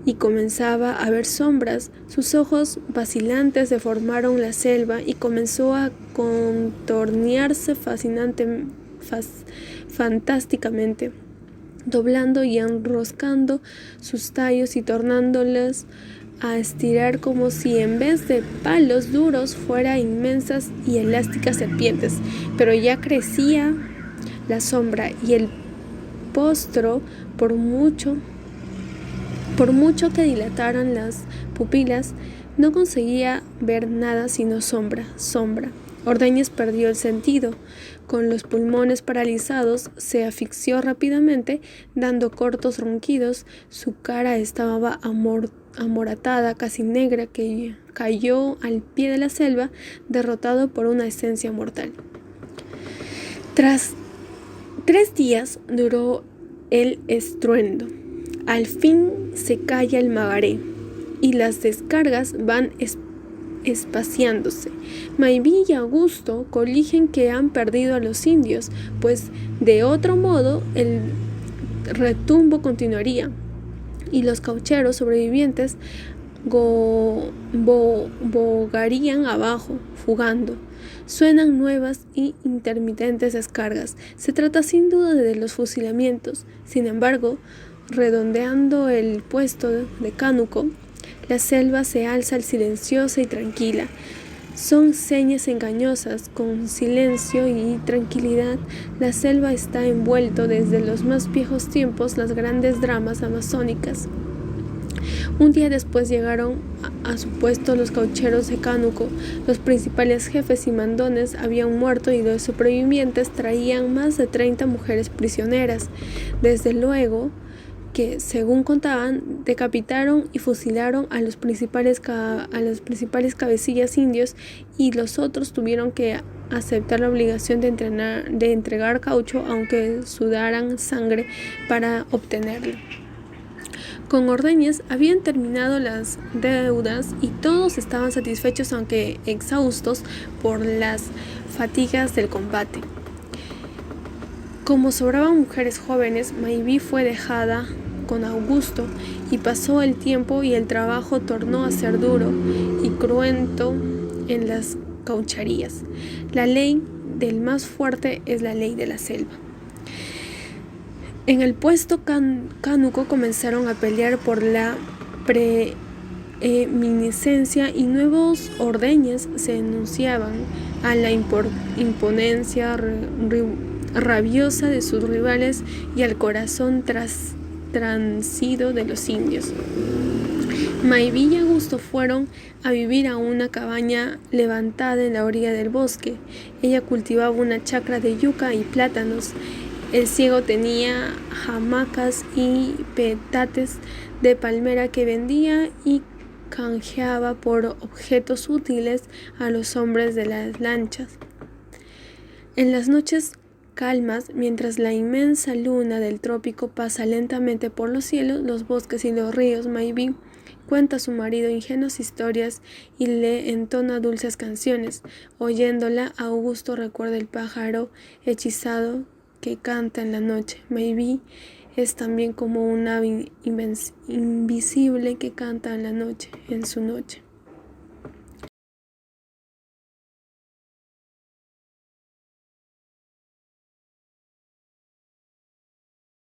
y comenzaba a ver sombras. Sus ojos vacilantes deformaron la selva y comenzó a contornearse fantásticamente, doblando y enroscando sus tallos y tornándolos a estirar como si en vez de palos duros fuera inmensas y elásticas serpientes, pero ya crecía la sombra y el postro, por mucho que dilataran las pupilas, no conseguía ver nada sino sombra. Ordóñez perdió el sentido. Con los pulmones paralizados, se asfixió rápidamente, dando cortos ronquidos. Su cara estaba amoratada, casi negra, que cayó al pie de la selva, derrotado por una esencia mortal. Tras 3 días duró el estruendo. Al fin se calla el magaré y las descargas van espaciándose. Maiví y Augusto coligen que han perdido a los indios, pues de otro modo el retumbo continuaría y los caucheros sobrevivientes bogarían abajo, fugando. Suenan nuevas y intermitentes descargas. Se trata sin duda de los fusilamientos. Sin embargo, redondeando el puesto de Cánuco, la selva se alza silenciosa y tranquila. Son señas engañosas. Con silencio y tranquilidad, la selva está envuelto desde los más viejos tiempos las grandes dramas amazónicas. Un día después llegaron a su puesto los caucheros de Cánuco. Los principales jefes y mandones habían muerto y los supervivientes traían más de 30 mujeres prisioneras. Desde luego que, según contaban, decapitaron y fusilaron a los principales cabecillas indios, y los otros tuvieron que aceptar la obligación de entregar caucho, aunque sudaran sangre para obtenerlo. Con Ordóñez habían terminado las deudas y todos estaban satisfechos, aunque exhaustos por las fatigas del combate. Como sobraban mujeres jóvenes, Maiví fue dejada con Augusto, y pasó el tiempo y el trabajo tornó a ser duro y cruento en las caucherías. La ley del más fuerte es la ley de la selva. En el puesto Cánuco comenzaron a pelear por la preeminencia y nuevos ordeñes se enunciaban a la imponencia rabiosa de sus rivales y al corazón transido de los indios. Maiví y Augusto fueron a vivir a una cabaña levantada en la orilla del bosque. Ella cultivaba una chacra de yuca y plátanos. El ciego tenía hamacas y petates de palmera que vendía y canjeaba por objetos útiles a los hombres de las lanchas. En las noches calmas, mientras la inmensa luna del trópico pasa lentamente por los cielos, los bosques y los ríos, Maiví cuenta a su marido ingenuas historias y le entona dulces canciones. Oyéndola, Augusto recuerda el pájaro hechizado que canta en la noche. Maiví es también como un ave invisible que canta en la noche, en su noche.